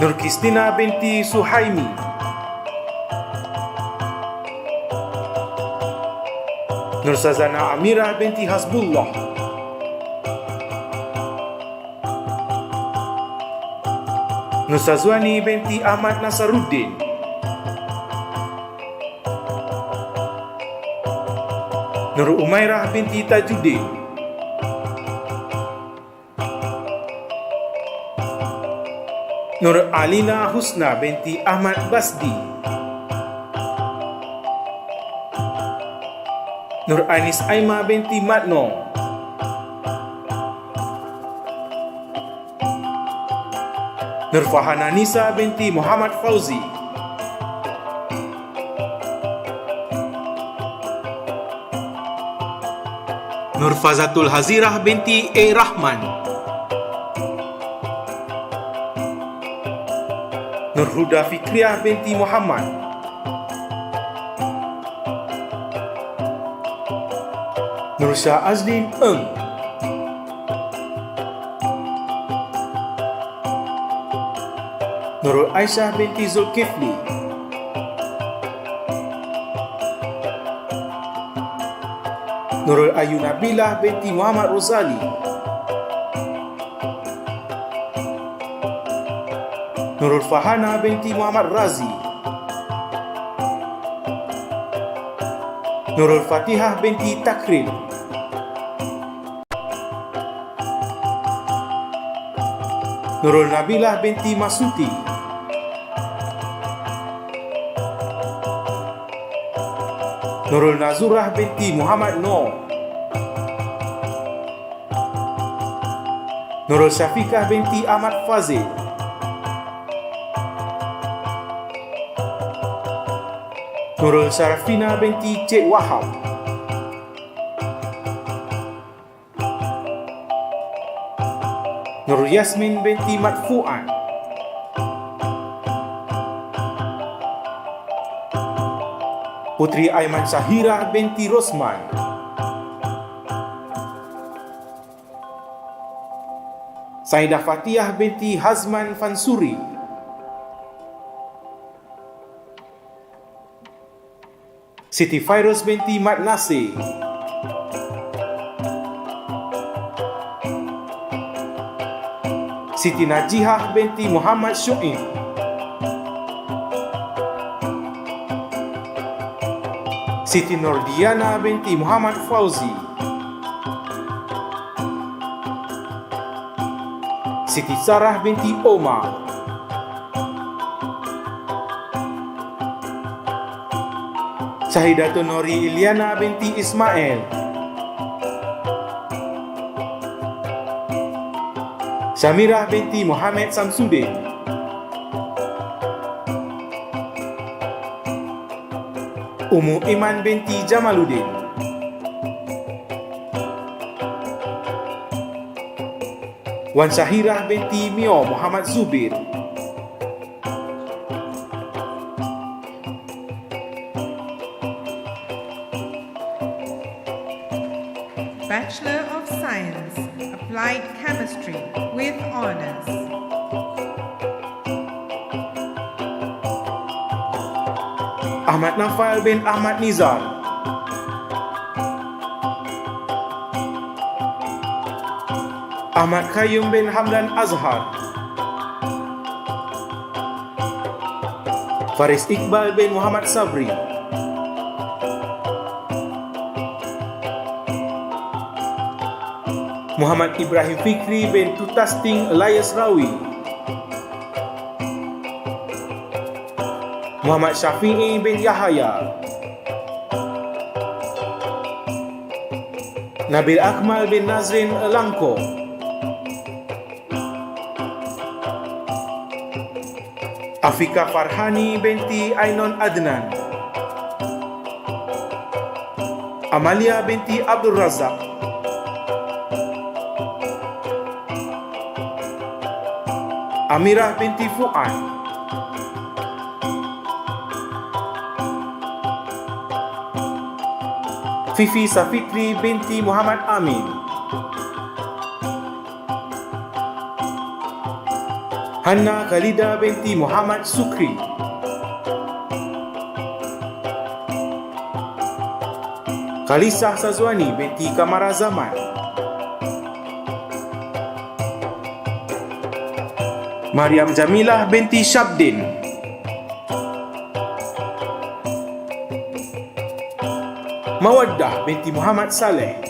Nur Kristina binti Suhaimi. Nur Sazana Amirah binti Hasbullah. Nur Sazwani binti Ahmad Nasaruddin. Nur Umairah binti Tajuddin. Nur Alina Husna binti Ahmad Basdi. Nur Anis Aima binti Matno. Nur Fahana Nisa binti Muhammad Fauzi. Nur Fazatul Hazirah binti A. Rahman. Nur Huda Fikriyah binti Muhammad. Nur Shah Azlin Eng. Nurul Aisyah binti Zulkifli. Nurul Ayu Nabilah binti Muhammad Rosali. Nurul Fahana binti Muhammad Razi. Nurul Fatihah binti Takrim. Nurul Nabilah binti Masuti. Nurul Nazurah binti Muhammad Noor. Nurul Syafiqah binti Ahmad Fazil. Nurul Sarafina binti Cik Wahab. Nurul Yasmin binti Madfu'an. Putri Aiman Syahirah binti Rosman. Saidah Fatihah binti Hazman Fansuri. Siti Fairuz binti Mat Nasir. Siti Najihah binti Muhammad Syu'ib. Siti Nordiana binti Muhammad Fauzi. Siti Sarah binti Omar. Syahidatun Nuri Ilyana binti Ismail. Syamirah binti Muhammad Samsudin. Ummu Iman binti Jamaluddin. Wan Syahirah binti Mio Muhammad Zubir. Bachelor of Science, Applied Chemistry with honors. Ahmad Nafal bin Ahmad Nizar. Ahmad Qayyum bin Hamdan Azhar, Faris Iqbal bin Muhammad Sabri, Muhammad Ibrahim Fikri bin Tutasting Elias Rawi, Muhammad Syafi'i bin Yahaya, Nabil Akmal bin Nazrin Langko, Afika Farhani binti Ainon Adnan, Amalia binti Abdul Razak, Amirah binti Fuad, Fifi Safitri binti Muhammad Amin, Hanna Khalida binti Muhammad Sukri, Khalisah Sazwani binti Kamara Zaman, Mariam Jamilah binti Syabdin, Mawaddah binti Muhammad Saleh,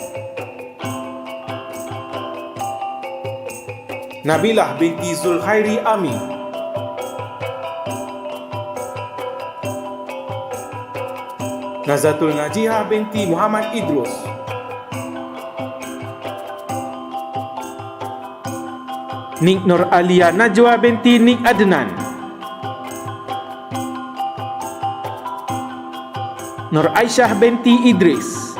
Nabilah binti Zulkhairi Ami, Nazatul Najihah binti Muhammad Idrus, Nik Nur Alia Najwa binti Nik Adnan, Nur Aisyah binti Idris,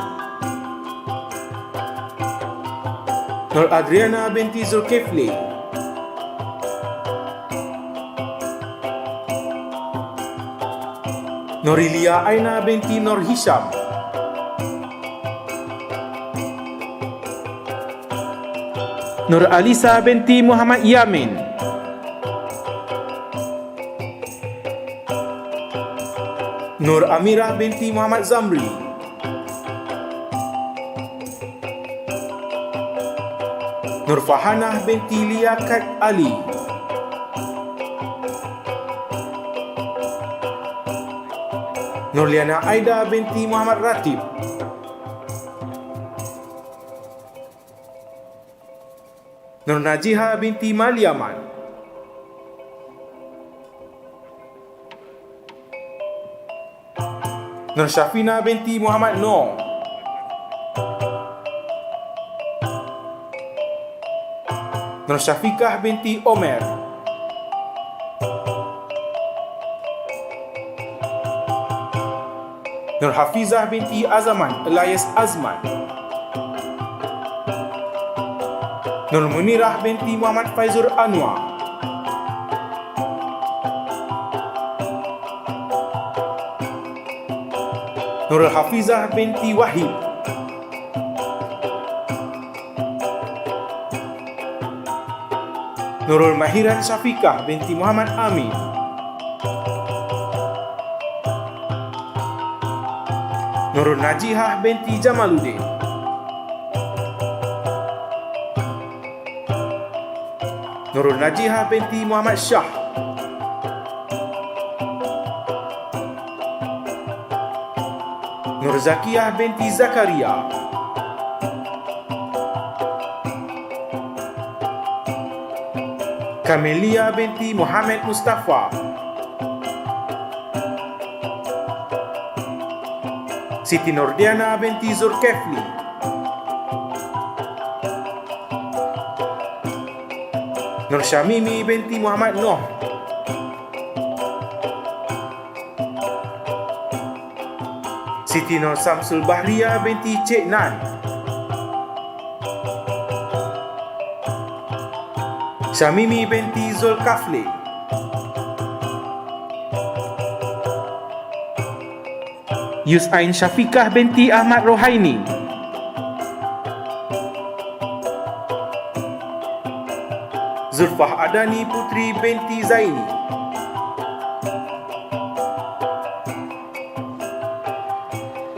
Nur Adriana binti Zulkifli, Nurilia Aina binti Nur Hisham, Nur Alisa binti Muhammad Yamin, Nur Amirah binti Muhammad Zamri, Nur Fahanah binti Liakat Ali, Nurliana Aida binti Muhammad Ratib, Nur Najiha binti Maliaman, Nur Syafina binti Muhammad Noor, Nur Syafiqah binti Omer, Nur Hafizah binti Azaman Elias Azman, Nur Munirah binti Muhammad Faizur Anwar, Nur Hafizah binti Wahid, Nurul Mahiran Syafiqah binti Muhammad Amin, Nurul Najihah binti Jamaluddin, Nurul Najihah binti Muhammad Shah, Nur Zakiyah binti Zakaria, Kamelia binti Muhammad Mustafa, Siti Nordiana binti Zulkifli, Nur Syamimi binti Muhammad Noh, Siti Nur Samsul Bahria binti Cik Nan, Syamimi binti Zulkafli, Yus'ain Syafiqah binti Ahmad Rohaini, Zulfah Adani Putri binti Zaini,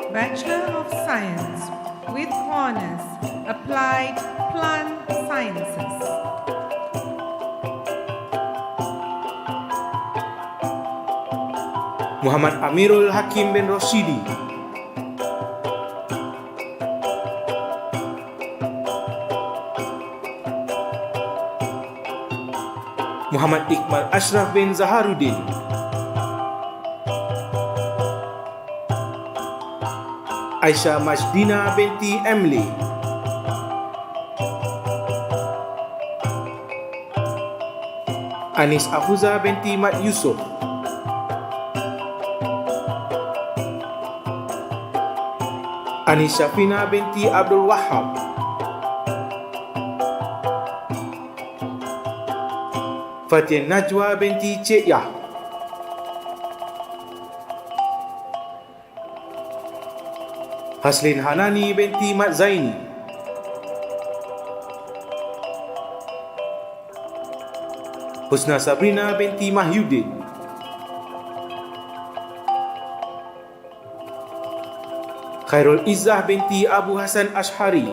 Bachelor of Science with honors, Applied Plant Science. Sciences. Muhammad Amirul Hakim bin Roshidi. Muhammad Iqbal Ashraf bin Zaharuddin. Aisyah Majdina binti Emily. Anis Afuza binti Mat Yusof. Anis Syafina binti Abdul Wahab. Fatin Najwa binti Cik Yah. Haslin Hanani binti Mat Zaini. Husna Sabrina binti Mahyudin. Khairul Izzah binti Abu Hasan Ashari.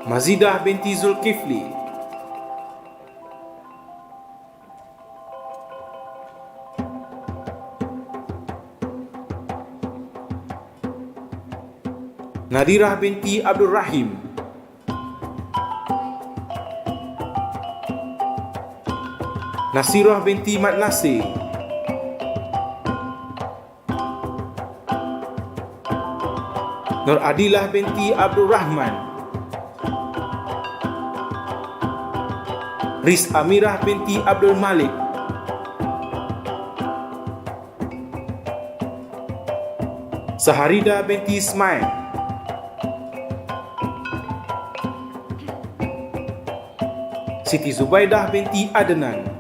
Mazidah binti Zulkifli. Nadirah binti Abdul Rahim. Nasirah binti Mat Nasir. Nur Adilah binti Abdul Rahman. Riz Amirah binti Abdul Malik. Saharida binti Ismail. Siti Zubaidah binti Adnan.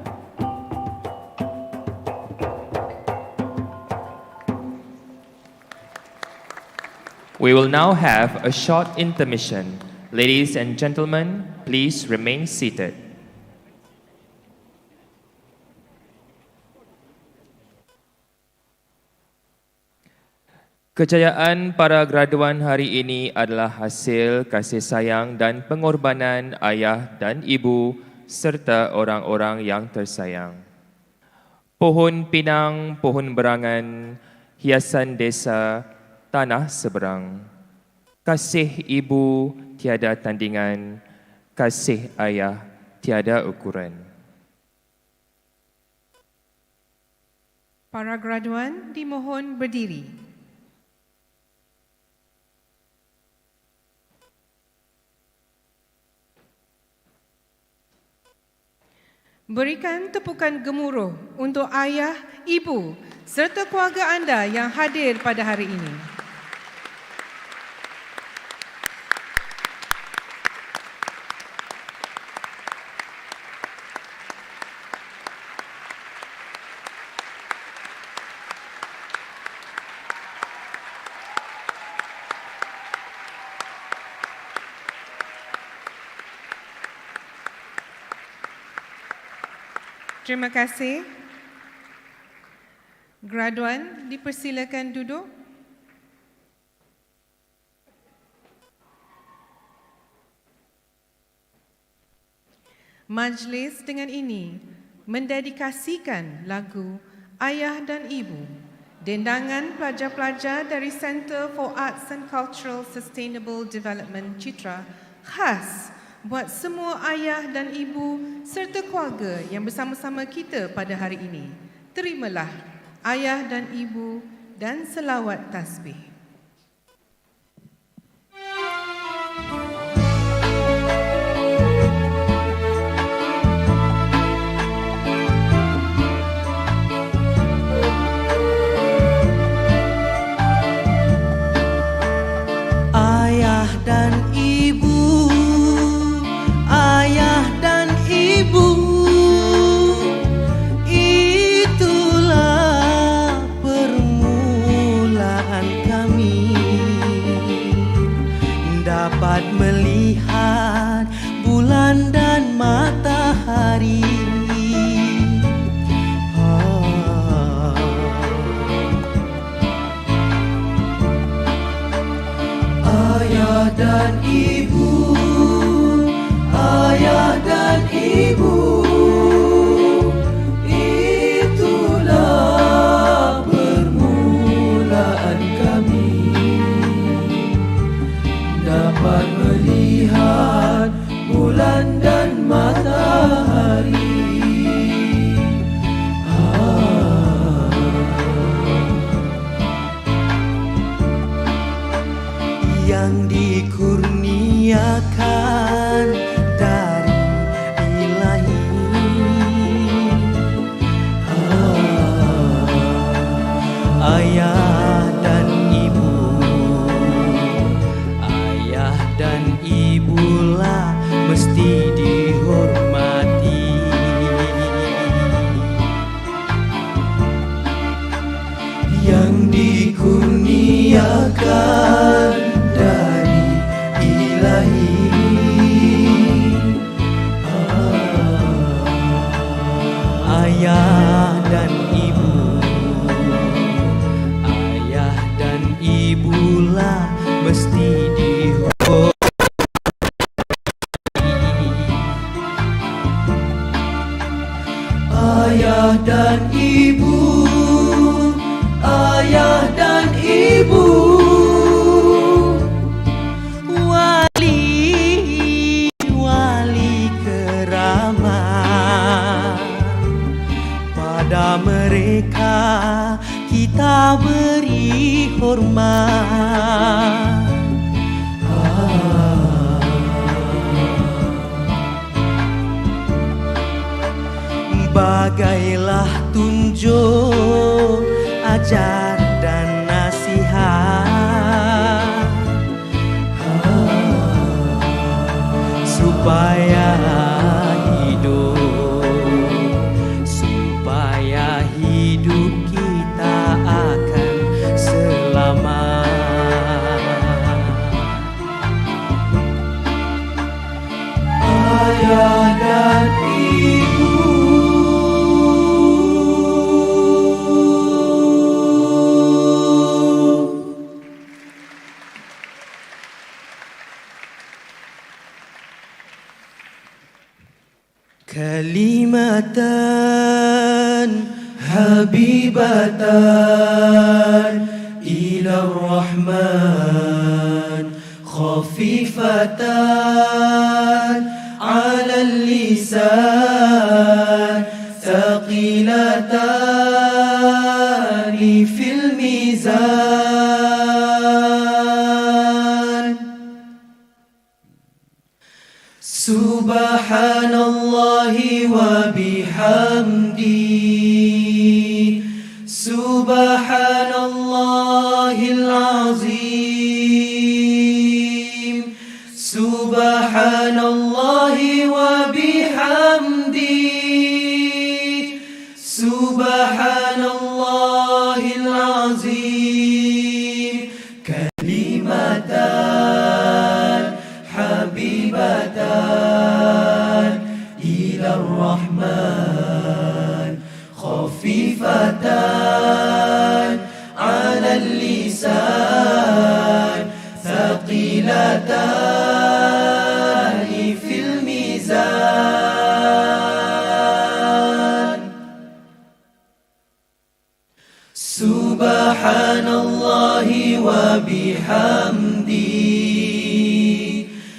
We will now have a short intermission. Ladies and gentlemen, please remain seated. Kejayaan para graduan hari ini adalah hasil kasih sayang dan pengorbanan ayah dan ibu serta orang-orang yang tersayang. Pohon pinang, pohon berangan, hiasan desa, tanah seberang. Kasih ibu tiada tandingan, kasih ayah tiada ukuran. Para graduan dimohon berdiri. Berikan tepukan gemuruh untuk ayah, ibu serta keluarga anda yang hadir pada hari ini. Terima kasih. Graduan, dipersilakan duduk. Majlis dengan ini mendedikasikan lagu Ayah dan Ibu, dendangan pelajar-pelajar dari Center for Arts and Cultural Sustainable Development Citra, khas buat semua ayah dan ibu serta keluarga yang bersama-sama kita pada hari ini. Terimalah ayah dan ibu dan selawat tasbih. Ayah dan ibu, ayah dan ibu, itulah permulaan kami. bulan dan matahari. Yang dikurniakan dari Ilahi, ayah dan ibulah mesti dihormati. Yang dikurniakan dari Ilahi, ayah dan ibulah mesti dihormati. ayah dan ibu, ayah dan ibu, wali keramat. Pada mereka kita beri hormat. Bagailah tunjuk, ajar dan nasihat, supaya hidup kita akan selamat. ayah dan ibu, kalimatan habibatan ila rahman, khafifatan ala lisan, thaqilatan fil mizan. Subhanallahi wa bihamdi, Subhanallahil azim, Subhanallahi wa bihamdi, Subhanallahil azim. Kalimatan habibatan ila rahman, khafifatan ala lisan, thaqilatan fil mizan. Subhanallahi wa bihamdi,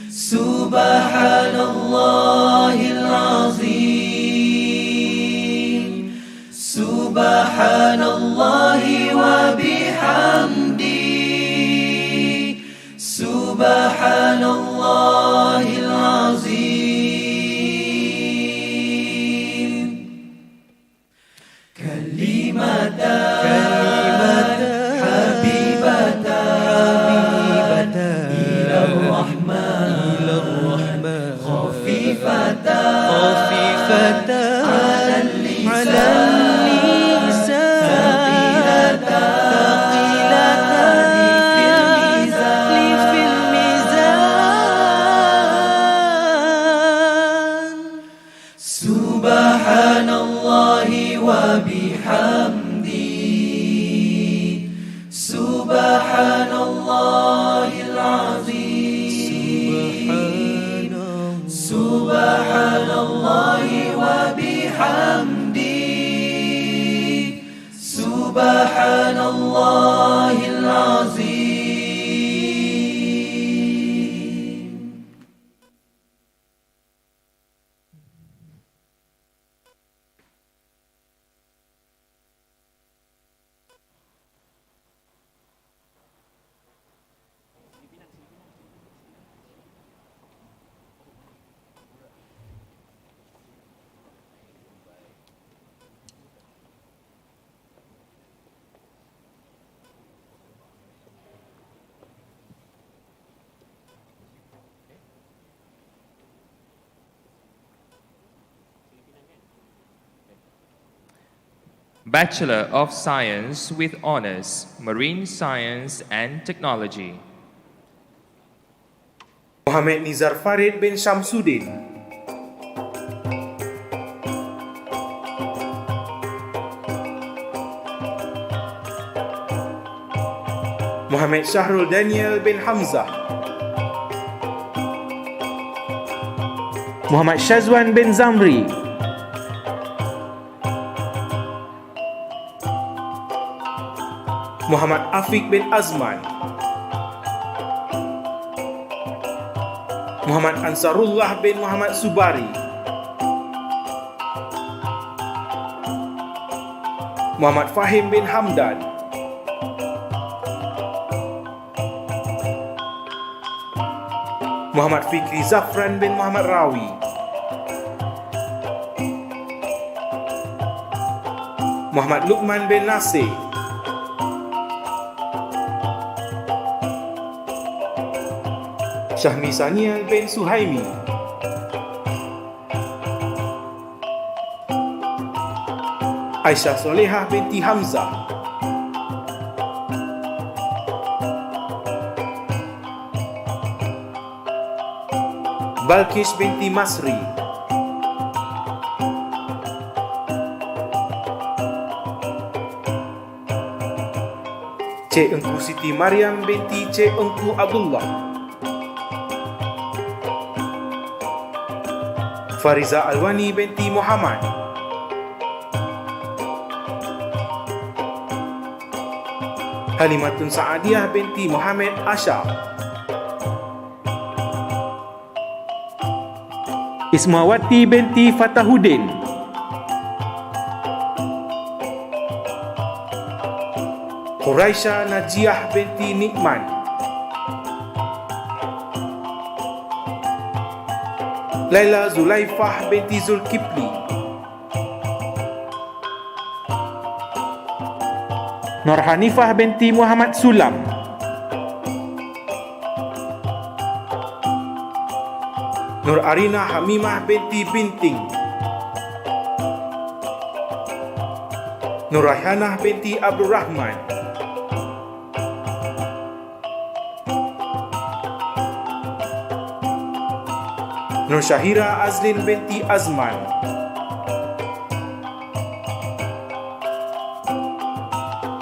Subhanallahil azim, Subhanallahi wa bihamdi, Subhanallahil azim. Kalimatan habibatan ila rahman, khafifatan ala lisan, thaqilatan fil mizan. Subhanallahi wa bihamdi, Subhanallahil azim, Subhanallahi wa bihamdi, Subhanallahil azim. Bachelor of Science with Honours, Marine Science and Technology. Muhammad Nizar Farid bin Syamsuddin. Muhammad Syahrul Daniel bin Hamzah. Muhammad Syazwan bin Zamri. Muhammad Afiq bin Azman. Muhammad Ansarullah bin Muhammad Subari. Muhammad Fahim bin Hamdan. Muhammad Fikri Zafran bin Muhammad Rawi. Muhammad Luqman bin Nasir. Syahmi Sanial bin Suhaimi. Aisyah Solehah binti Hamzah. Balkis binti Masri. Cik Engku Siti Maryam binti Cik Engku Abdullah. Fariza Alwani binti Muhammad. Halimatun Saadiah binti Muhammad Asha. Ismawati binti Fatahuddin. Quraisha Najiah binti Nikman. Laila Zulaifah binti Zulkifli. Nur Hanifah binti Muhammad Sulam. Nur Arina Hamimah binti Binting. Nur Raihanah binti Abdul Rahman. Nur Syahira Azlin binti Azman.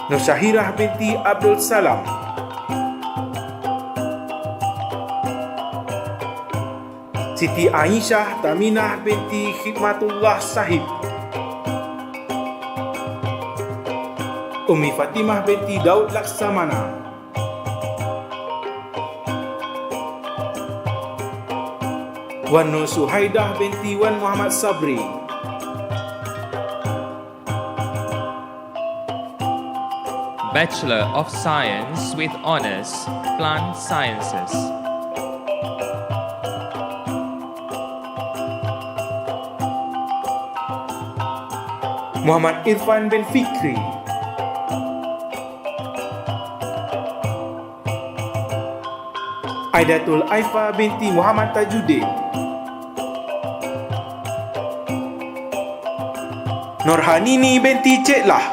Nur Syahirah binti Abdul Salam. Siti Aisyah Taminah binti Khidmatullah Sahib. Ummi Fatimah binti Daud Laksamana. Wan Nur Suhaidah binti Wan Muhammad Sabri. Bachelor of Science with Honours, Plant Sciences. Muhammad Irfan bin Fikri. Aidatul Aifa binti Muhammad Tajuddin. Nurhanini binti Ceklah.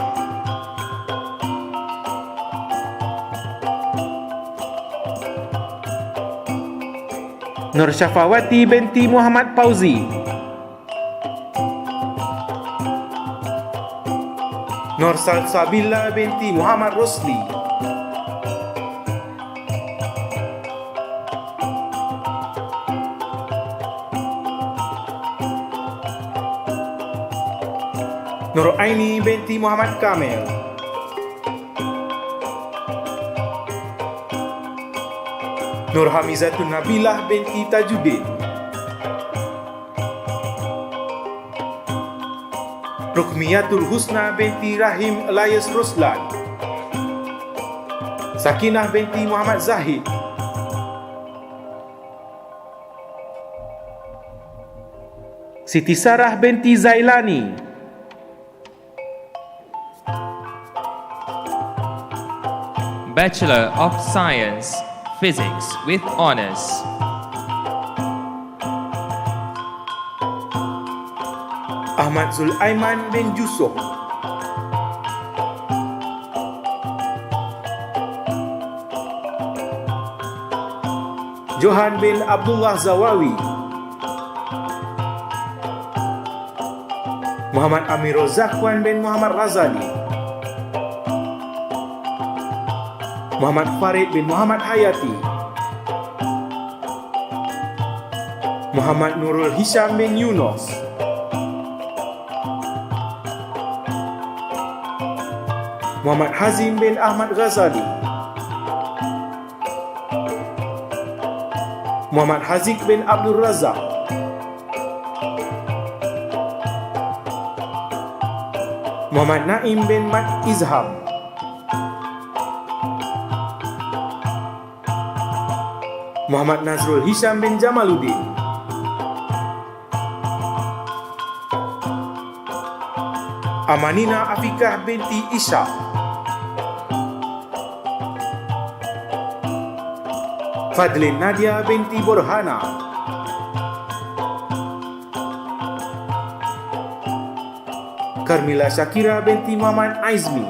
Nur Syafawati binti Muhammad Fauzi. Nur Salsabila binti Muhammad Rosli. Nur Aini binti Muhammad Kamil. Nur Hamizatun Nabilah binti Tajuddin. Rukmiyatul Husna binti Rahim Elias Ruslan. Sakinah binti Muhammad Zahid. Siti Sarah binti Zailani. Bachelor of Science, Physics with Honours. Ahmad Zulaiman bin Yusuf. Johan bin Abdullah Zawawi, Muhammad Amirul Zakwan bin Muhammad Razali, Muhammad Farid bin Muhammad Hayati, Muhammad Nurul Hisham bin Yunus, Muhammad Hazim bin Ahmad Ghazali, Muhammad Haziq bin Abdul Razak, Muhammad Naim bin Mat Izham, Muhammad Nazrul Hisham bin Jamaluddin, Amanina Afikah binti Ishaq, Fadlin Nadia binti Burhana, Karmila Shakira binti Muhammad Aizmi,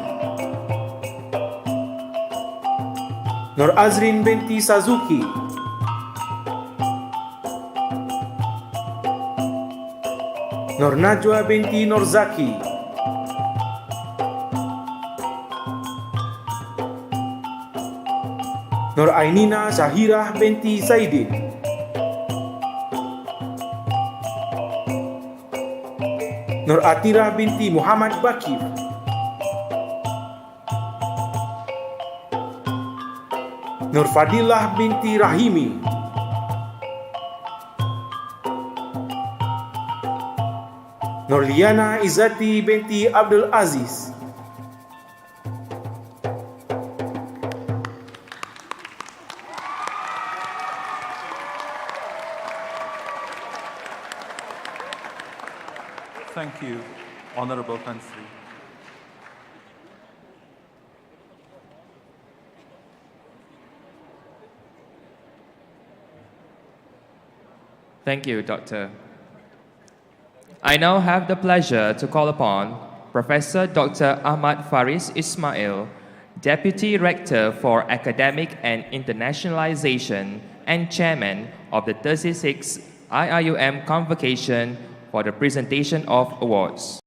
Nur Azrin binti Sazuki, Nur Najwa binti Nurzaki, Nur Ainina Syahirah binti Zaidin, Nur Atirah binti Muhammad Bakir, Nur Fadilah binti Rahimi, Nur Liana Izzati binti Abdul Aziz, Thank you, Honorable Tan Sri. Thank you, Doctor. I now have the pleasure to call upon Professor Dr. Ahmad Faris Ismail, Deputy Rector for Academic and Internationalization and Chairman of the 36th IIUM Convocation for the presentation of awards.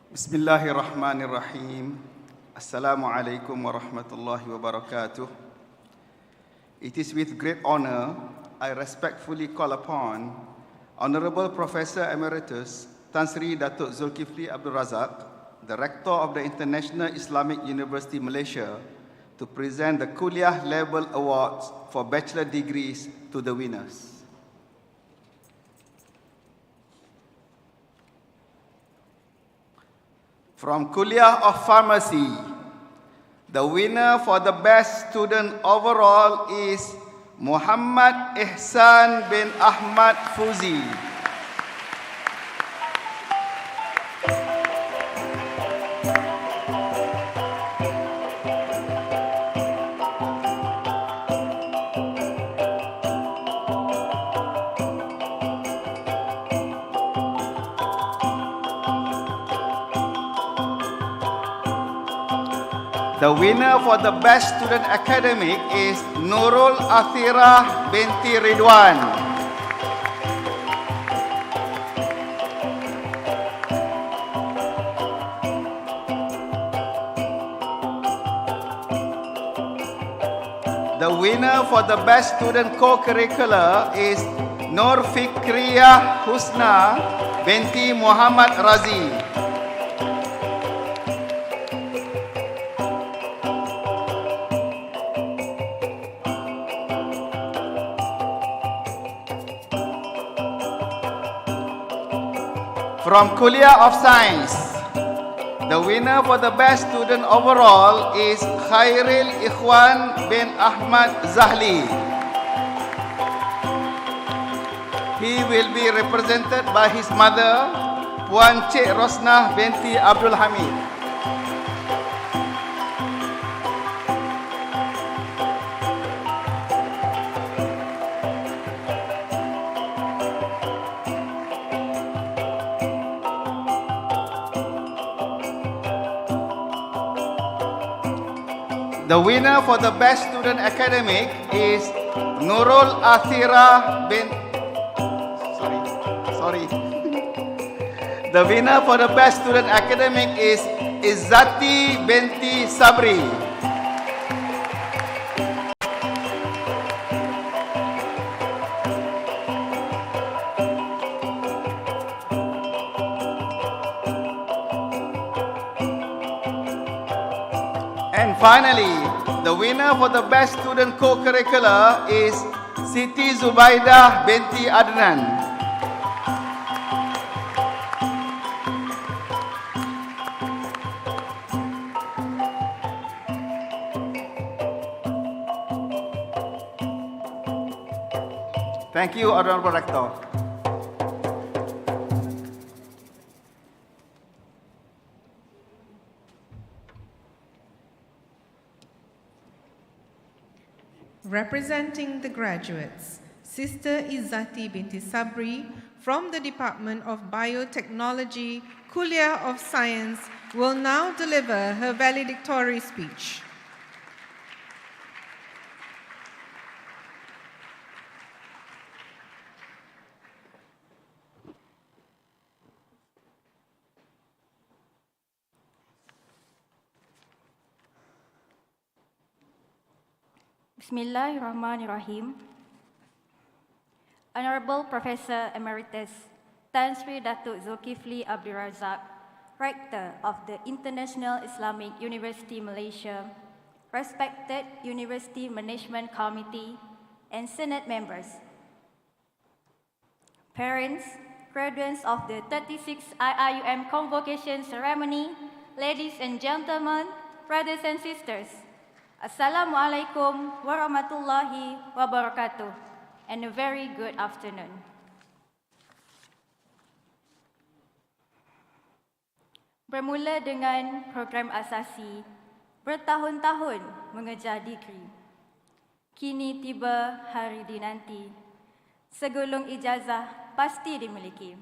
Bismillahirrahmanirrahim. Assalamualaikum warahmatullahi wabarakatuh. It is with great honor I respectfully call upon Honorable Professor Emeritus Tan Sri Datuk Zulkifli Abdul Razak, the Rector of the International Islamic University Malaysia, to present the Kulliyyyah Level Awards for bachelor degrees to the winners. From Kulliyyyah of Pharmacy, the winner for the best student overall is Muhammad Ihsan bin Ahmad Fuzi. The winner for the best student academic is Nurul Athirah binti Ridwan. The winner for the best student co-curricular is Nur Fikriyah Husna binti Muhammad Razi. From Kulliyyyah of Science, the winner for the best student overall is Khairil Ikhwan bin Ahmad Zahli. He will be represented by his mother, Puan Cik Rosnah binti Abdul Hamid. The winner for the Best Student Academic is Nurul Athira bin... Sorry. The winner for the Best Student Academic is Izzati binti Sabri. And finally, the winner for the Best Student Co-Curricular is Siti Zubaidah binti Adnan. Thank you, Honorable Rector. Representing the graduates, Sister Izzati binti Sabri from the Department of Biotechnology, KULLIYYAH of Science, will now deliver her valedictory speech. Bismillahirrahmanirrahim. Honorable Professor Emeritus Tan Sri Datuk Zulkifli Abdul Razak, Rector of the International Islamic University Malaysia, respected University Management Committee and Senate members, parents, graduates of the 36th Iium Convocation ceremony, ladies and gentlemen, brothers and sisters, Assalamualaikum warahmatullahi wabarakatuh, and a very good afternoon. Bermula dengan program asasi, bertahun-tahun mengejar degree. Kini tiba hari dinanti, segulung ijazah pasti dimiliki.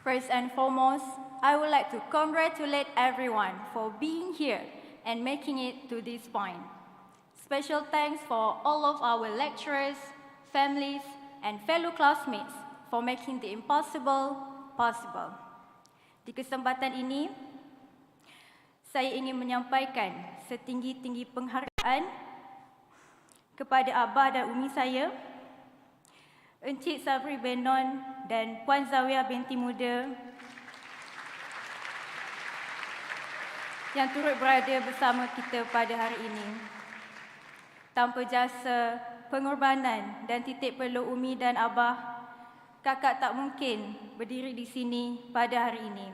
First and foremost, I would like to congratulate everyone for being here and making it to this point. Special thanks for all of our lecturers, families, and fellow classmates for making the impossible possible. Di kesempatan ini, saya ingin menyampaikan setinggi-tinggi penghargaan kepada Abah dan Umi saya, Encik Sabri Benon dan Puan Zawiyah binti muda yang turut berada bersama kita pada hari ini. Tanpa jasa, pengorbanan dan titik perlu Umi dan Abah, kakak tak mungkin berdiri di sini pada hari ini.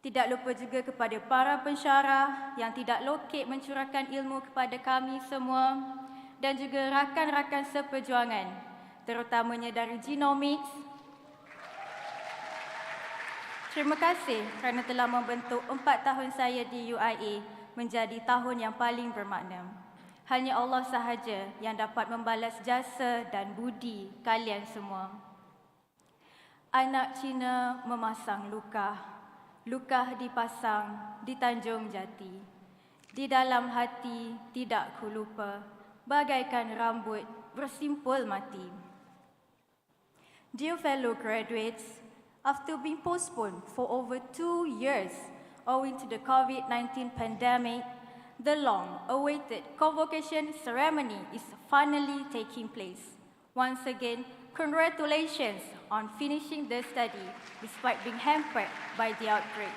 Tidak lupa juga kepada para pensyarah yang tidak lokek mencurahkan ilmu kepada kami semua dan juga rakan-rakan seperjuangan, terutamanya dari Genomics. Terima kasih kerana telah membentuk 4 tahun saya di UIA menjadi tahun yang paling bermakna. Hanya Allah sahaja yang dapat membalas jasa dan budi kalian semua. Anak Cina memasang luka, luka dipasang di Tanjung Jati. Di dalam hati tidak ku lupa, bagaikan rambut bersimpul mati. Dear fellow graduates, after being postponed for over 2 years owing to the COVID-19 pandemic, the long-awaited convocation ceremony is finally taking place. Once again, congratulations on finishing the study despite being hampered by the outbreak.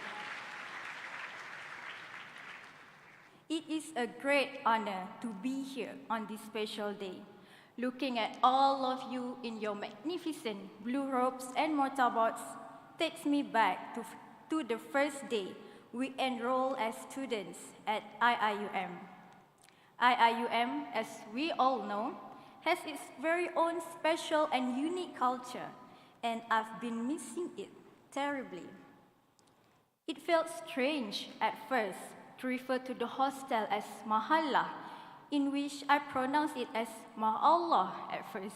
It is a great honor to be here on this special day. Looking at all of you in your magnificent blue robes and mortarboards takes me back to the first day we enroll as students at IIUM. IIUM, as we all know, has its very own special and unique culture, and I've been missing it terribly. It felt strange at first to refer to the hostel as Mahalla, in which I pronounce it as Ma'Allah at first.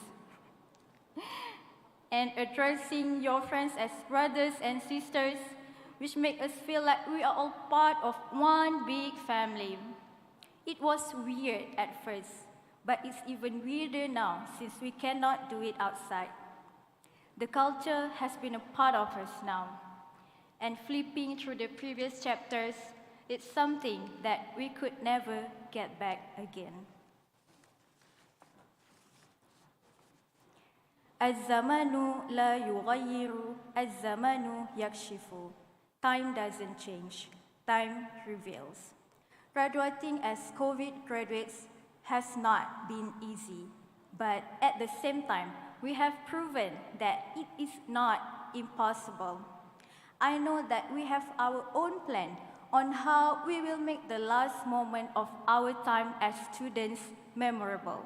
and addressing your friends as brothers and sisters, which make us feel like we are all part of one big family. It was weird at first, but it's even weirder now since we cannot do it outside. The culture has been a part of us now, and flipping through the previous chapters, it's something that we could never get back again. الزمان لا يغير الزمان يكشف. Time doesn't change, time reveals. Graduating as COVID graduates has not been easy, but at the same time, we have proven that it is not impossible. I know that we have our own plan on how we will make the last moment of our time as students memorable.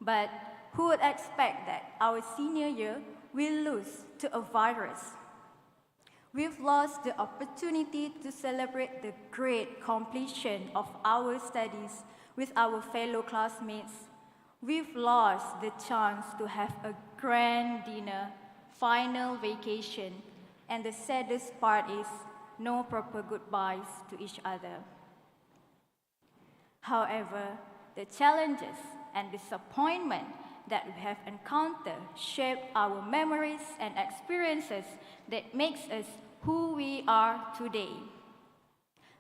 But who would expect that our senior year will lose to a virus? We've lost the opportunity to celebrate the great completion of our studies with our fellow classmates. We've lost the chance to have a grand dinner, final vacation, and the saddest part is no proper goodbyes to each other. However, the challenges and disappointment that we have encountered shape our memories and experiences that makes us who we are today.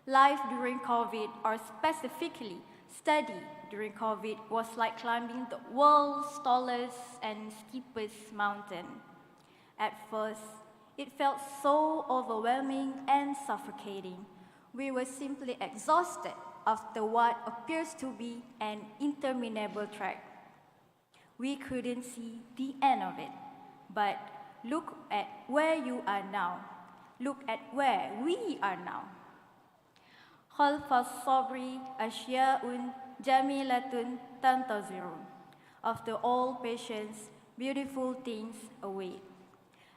Life during COVID, or specifically study during COVID, was like climbing the world's tallest and steepest mountain. At first, it felt so overwhelming and suffocating. We were simply exhausted after what appears to be an interminable trek. We couldn't see the end of it, but look at where you are now. Look at where we are now. خلف الصبر أشياء جميلة تنتظر. After all patience, beautiful things await.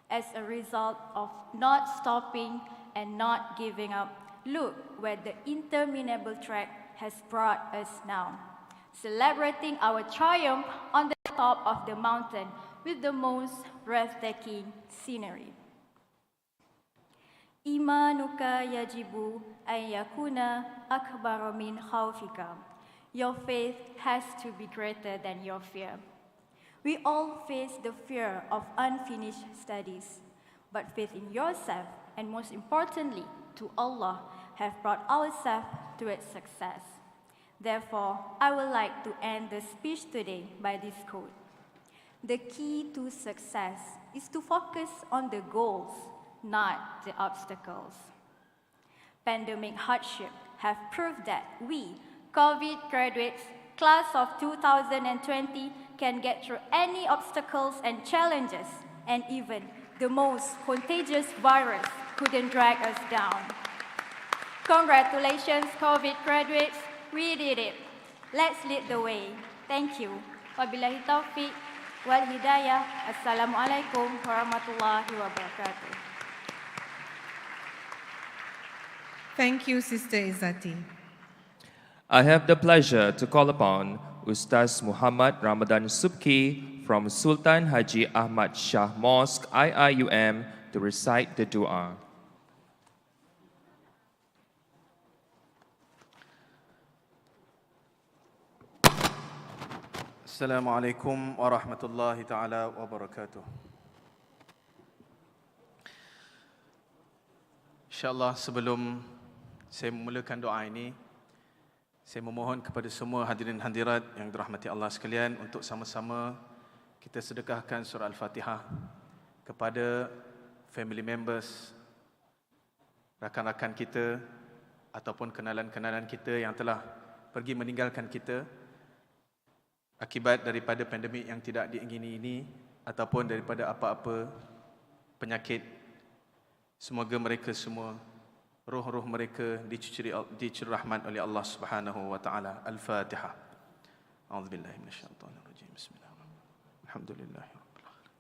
As a result of not stopping and not giving up, look where the interminable trek has brought us now, celebrating our triumph on the top of the mountain with the most breathtaking scenery. Imanuka yajibu an yakuna akbar min khawfika. Your faith has to be greater than your fear. We all face the fear of unfinished studies, but faith in yourself, and most importantly, to Allah, have brought ourselves to its success. Therefore, I would like to end the speech today by this quote. The key to success is to focus on the goals, not the obstacles. Pandemic hardship have proved that we, COVID graduates, class of 2020, can get through any obstacles and challenges, and even the most contagious virus couldn't drag us down. Congratulations, COVID graduates. We did it. Let's lead the way. Thank you. Wabillahi taufiq wal hidayah. Assalamualaikum warahmatullahi wabarakatuh. Thank you, Sister Izzati. I have the pleasure to call upon Ustaz Muhammad Ramadan Subki from Sultan Haji Ahmad Shah Mosque, IIUM, to recite the dua. Assalamualaikum warahmatullahi ta'ala wabarakatuh. InsyaAllah sebelum saya memulakan doa ini, saya memohon kepada semua hadirin hadirat yang dirahmati Allah sekalian untuk sama-sama kita sedekahkan surah Al-Fatihah kepada family members, rakan-rakan kita ataupun kenalan-kenalan kita yang telah pergi meninggalkan kita akibat daripada pandemik yang tidak diingini ini ataupun daripada apa-apa penyakit. Semoga mereka semua, roh-roh mereka dicuri rahmat oleh Allah Subhanahu wa taala. Al-Fatihah. A'udzubillahi minasyaitonir rajim. Bismillahirrahmanirrahim. Alhamdulillahirabbil alamin.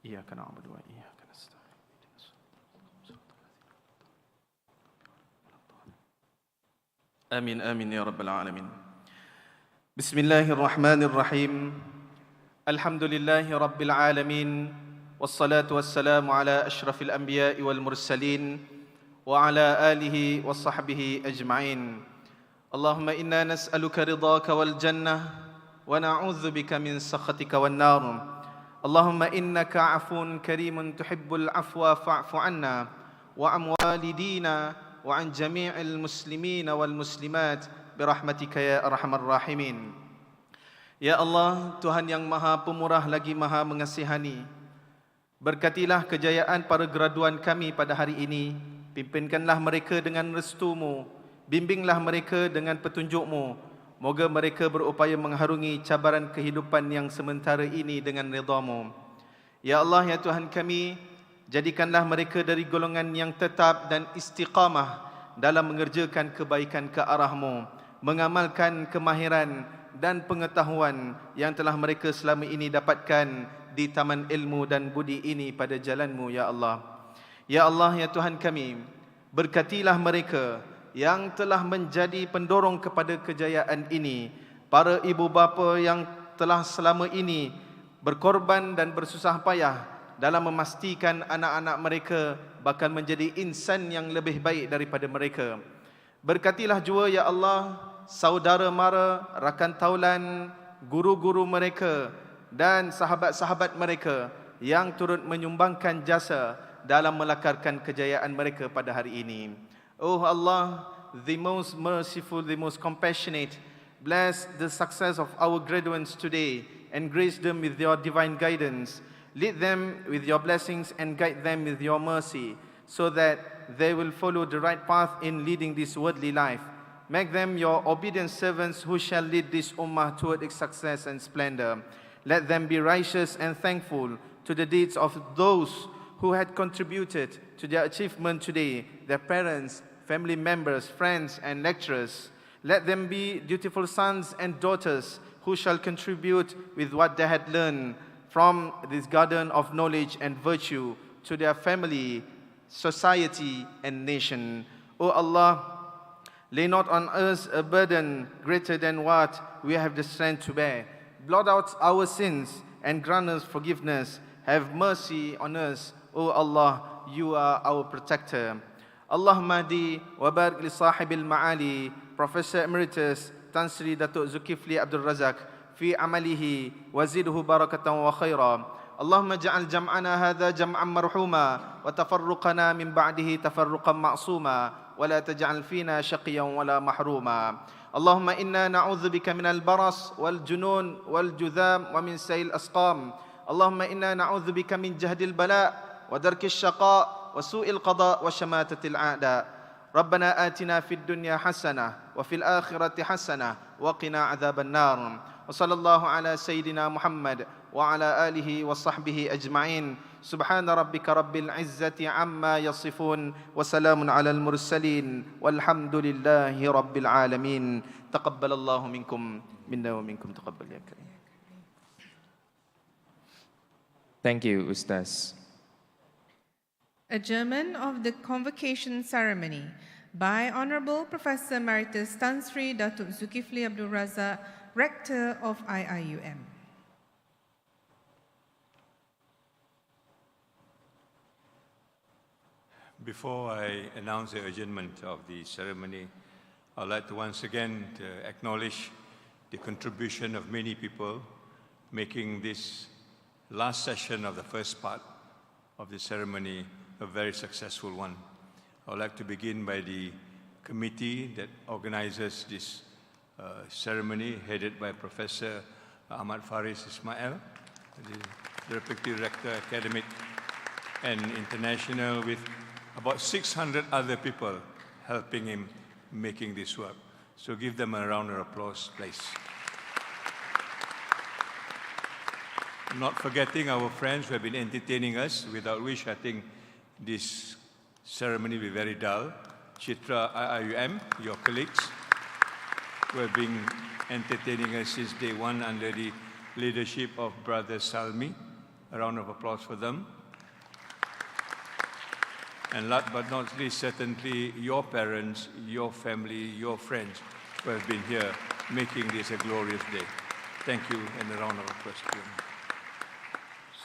Iyyaka na'budu wa iyyaka nasta'in. Amin amin ya rabbal alamin. Bismillahirrahmanirrahim. Alhamdulillahi Rabbil Alamin. Wassalatu wassalamu ala ashrafil anbiya'i wal mursalin wa ala alihi wa sahbihi ajma'in. Allahumma inna nas'aluka ridhaka wal jannah wa na'udzu bika min sakhatika wan nar. Allahumma innaka 'afuwun karimun tuhibbul 'afwa fa'fu 'anna wa an walidina wa an jami'il muslimina wal muslimat birahmatika ya arhamar rahimin. Ya Allah, Tuhan yang Maha Pemurah lagi Maha Mengasihani, berkatilah kejayaan para graduan kami pada hari ini. Pimpinkanlah mereka dengan restu-Mu, bimbinglah mereka dengan petunjuk-Mu. Moga mereka berupaya mengharungi cabaran kehidupan yang sementara ini dengan ridha-Mu. Ya Allah, ya Tuhan kami, jadikanlah mereka dari golongan yang tetap dan istiqamah dalam mengerjakan kebaikan ke arah-Mu, mengamalkan kemahiran dan pengetahuan yang telah mereka selama ini dapatkan di taman ilmu dan budi ini pada jalan-Mu, ya Allah. Ya Allah, ya Tuhan kami, berkatilah mereka yang telah menjadi pendorong kepada kejayaan ini, para ibu bapa yang telah selama ini berkorban dan bersusah payah dalam memastikan anak-anak mereka bakal menjadi insan yang lebih baik daripada mereka. Berkatilah jua, ya Allah, saudara mara, rakan taulan, guru-guru mereka dan sahabat-sahabat mereka yang turut menyumbangkan jasa dalam melakarkan kejayaan mereka pada hari ini. Oh Allah, the most merciful, the most compassionate, bless the success of our graduands today and grace them with your divine guidance. Lead them with your blessings and guide them with your mercy, so that they will follow the right path in leading this worldly life. Make them your obedient servants who shall lead this ummah toward its success and splendor. Let them be righteous and thankful to the deeds of those who had contributed to their achievement today, their parents, family members, friends, and lecturers. Let them be dutiful sons and daughters who shall contribute with what they had learned from this garden of knowledge and virtue to their family, society, and nation. O Allah, lay not on us a burden greater than what we have the strength to bear. Blot out our sins and grant us forgiveness. Have mercy on us, O Allah, you are our protector. Allahumma hdi wa barik li sahibil ma'ali, Professor Emeritus Tan Sri Datuk Zulkifli Abdul Razak, fi amalihi wa zidhu barakatan wa khaira. Allahumma ja'al jam'ana hadha jam'an marhuma wa tafarruqana min ba'dihi tafarruqan ma'suma wa la taj'al fina shaqiyan wa la mahruma. Allahumma inna na'udzu bika minal baras wal junun wal judham wa min sayil asqam. Allahumma inna na'udzu bika min jahdil bala wa darkis syaqa wa su'il qada wa shamatatil a'da. Rabbana atina fid dunya hasanah wa fil akhirati hasanah wa qina adzaban nar. Wa sallallahu ala sayyidina Muhammad wa ala alihi wa sahbihi ajma'in. Subhana rabbika rabbil izzati amma yasifun wa salamun ala al mursalin walhamdulillahi rabbil alamin. Taqabbalallahu minkum minna wa minkum taqabbal ya karim. Thank you, Ustaz. Adjournment of the convocation ceremony by Honorable Professor Emeritus Tan Sri Datuk Zulkifli Abdul Razak, Rector of IIUM. Before I announce the adjournment of the ceremony, I'd like to once again acknowledge the contribution of many people making this last session of the first part of the ceremony a very successful one. I would like to begin by the committee that organizes this ceremony, headed by Professor Ahmad Faris Ismail, the Deputy Director Academic and International, with about 600 other people helping him making this work. So give them a round of applause, please. Not forgetting our friends who have been entertaining us, without which I think this ceremony will be very dull. Chitra IIUM, your colleagues, who have been entertaining us since day one under the leadership of Brother Salmi. A round of applause for them. And last but not least, certainly your parents, your family, your friends who have been here making this a glorious day. Thank you, and a round of applause to you.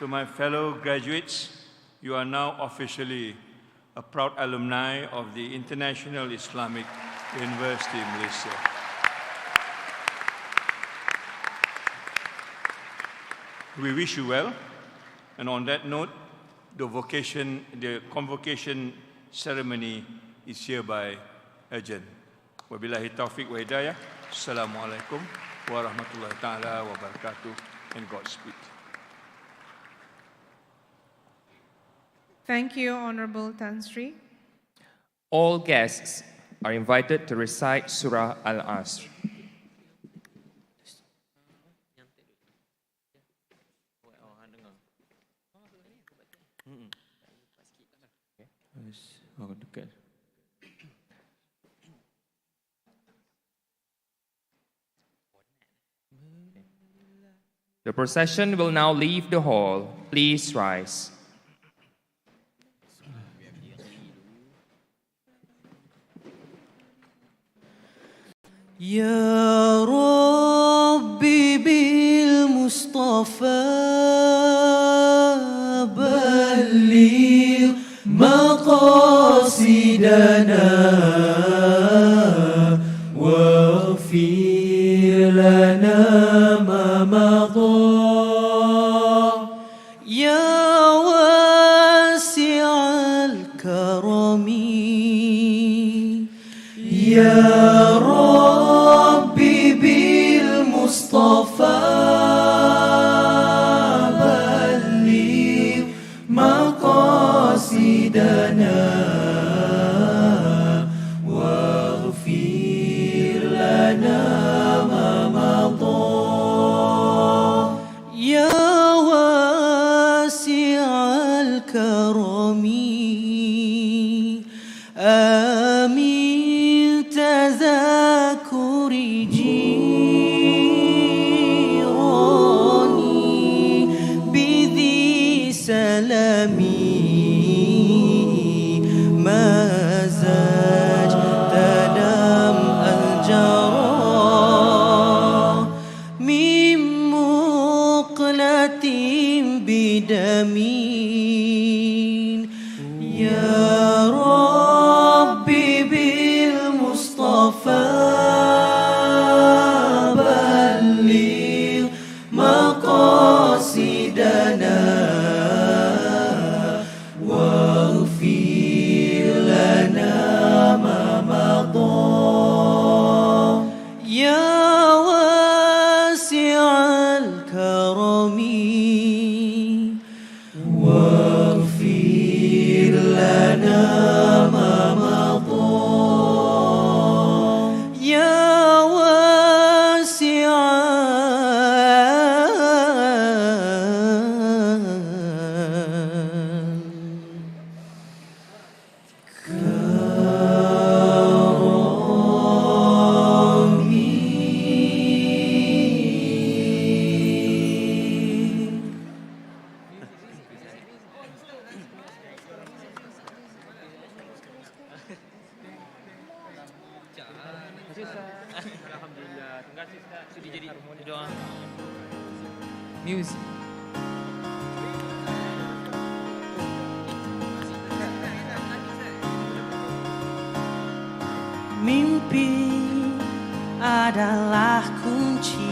So my fellow graduates, you are now officially a proud alumni of the International Islamic University in Malaysia. We wish you well, and on that note, the convocation ceremony is hereby adjourned. Wabillahi taufiq wa hidayah. Assalamualaikum warahmatullahi taala wabarakatuh, and Godspeed. Thank you, Honorable Tan Sri. All guests are invited to recite Surah Al-Asr. The procession will now leave the hall. Please rise. يا ربي بالمصطفى بلغ مقاصدنا واغفر لنا ما مضى يا واسع الكرم يا ربي بالمصطفى بلغ مقاصدنا واغفر لنا ما مضى يا واسع الكرم آمين تذاكر جيراني بذي سلامي ما زاج تدم الجرى من مقلة بدمين يا ربي بالمصطفى بلغ مقاصدنا واغفر لنا ما مضى يا واسع الكرم واغفر لنا ما مضى يا واسع Music. Mimpi adalah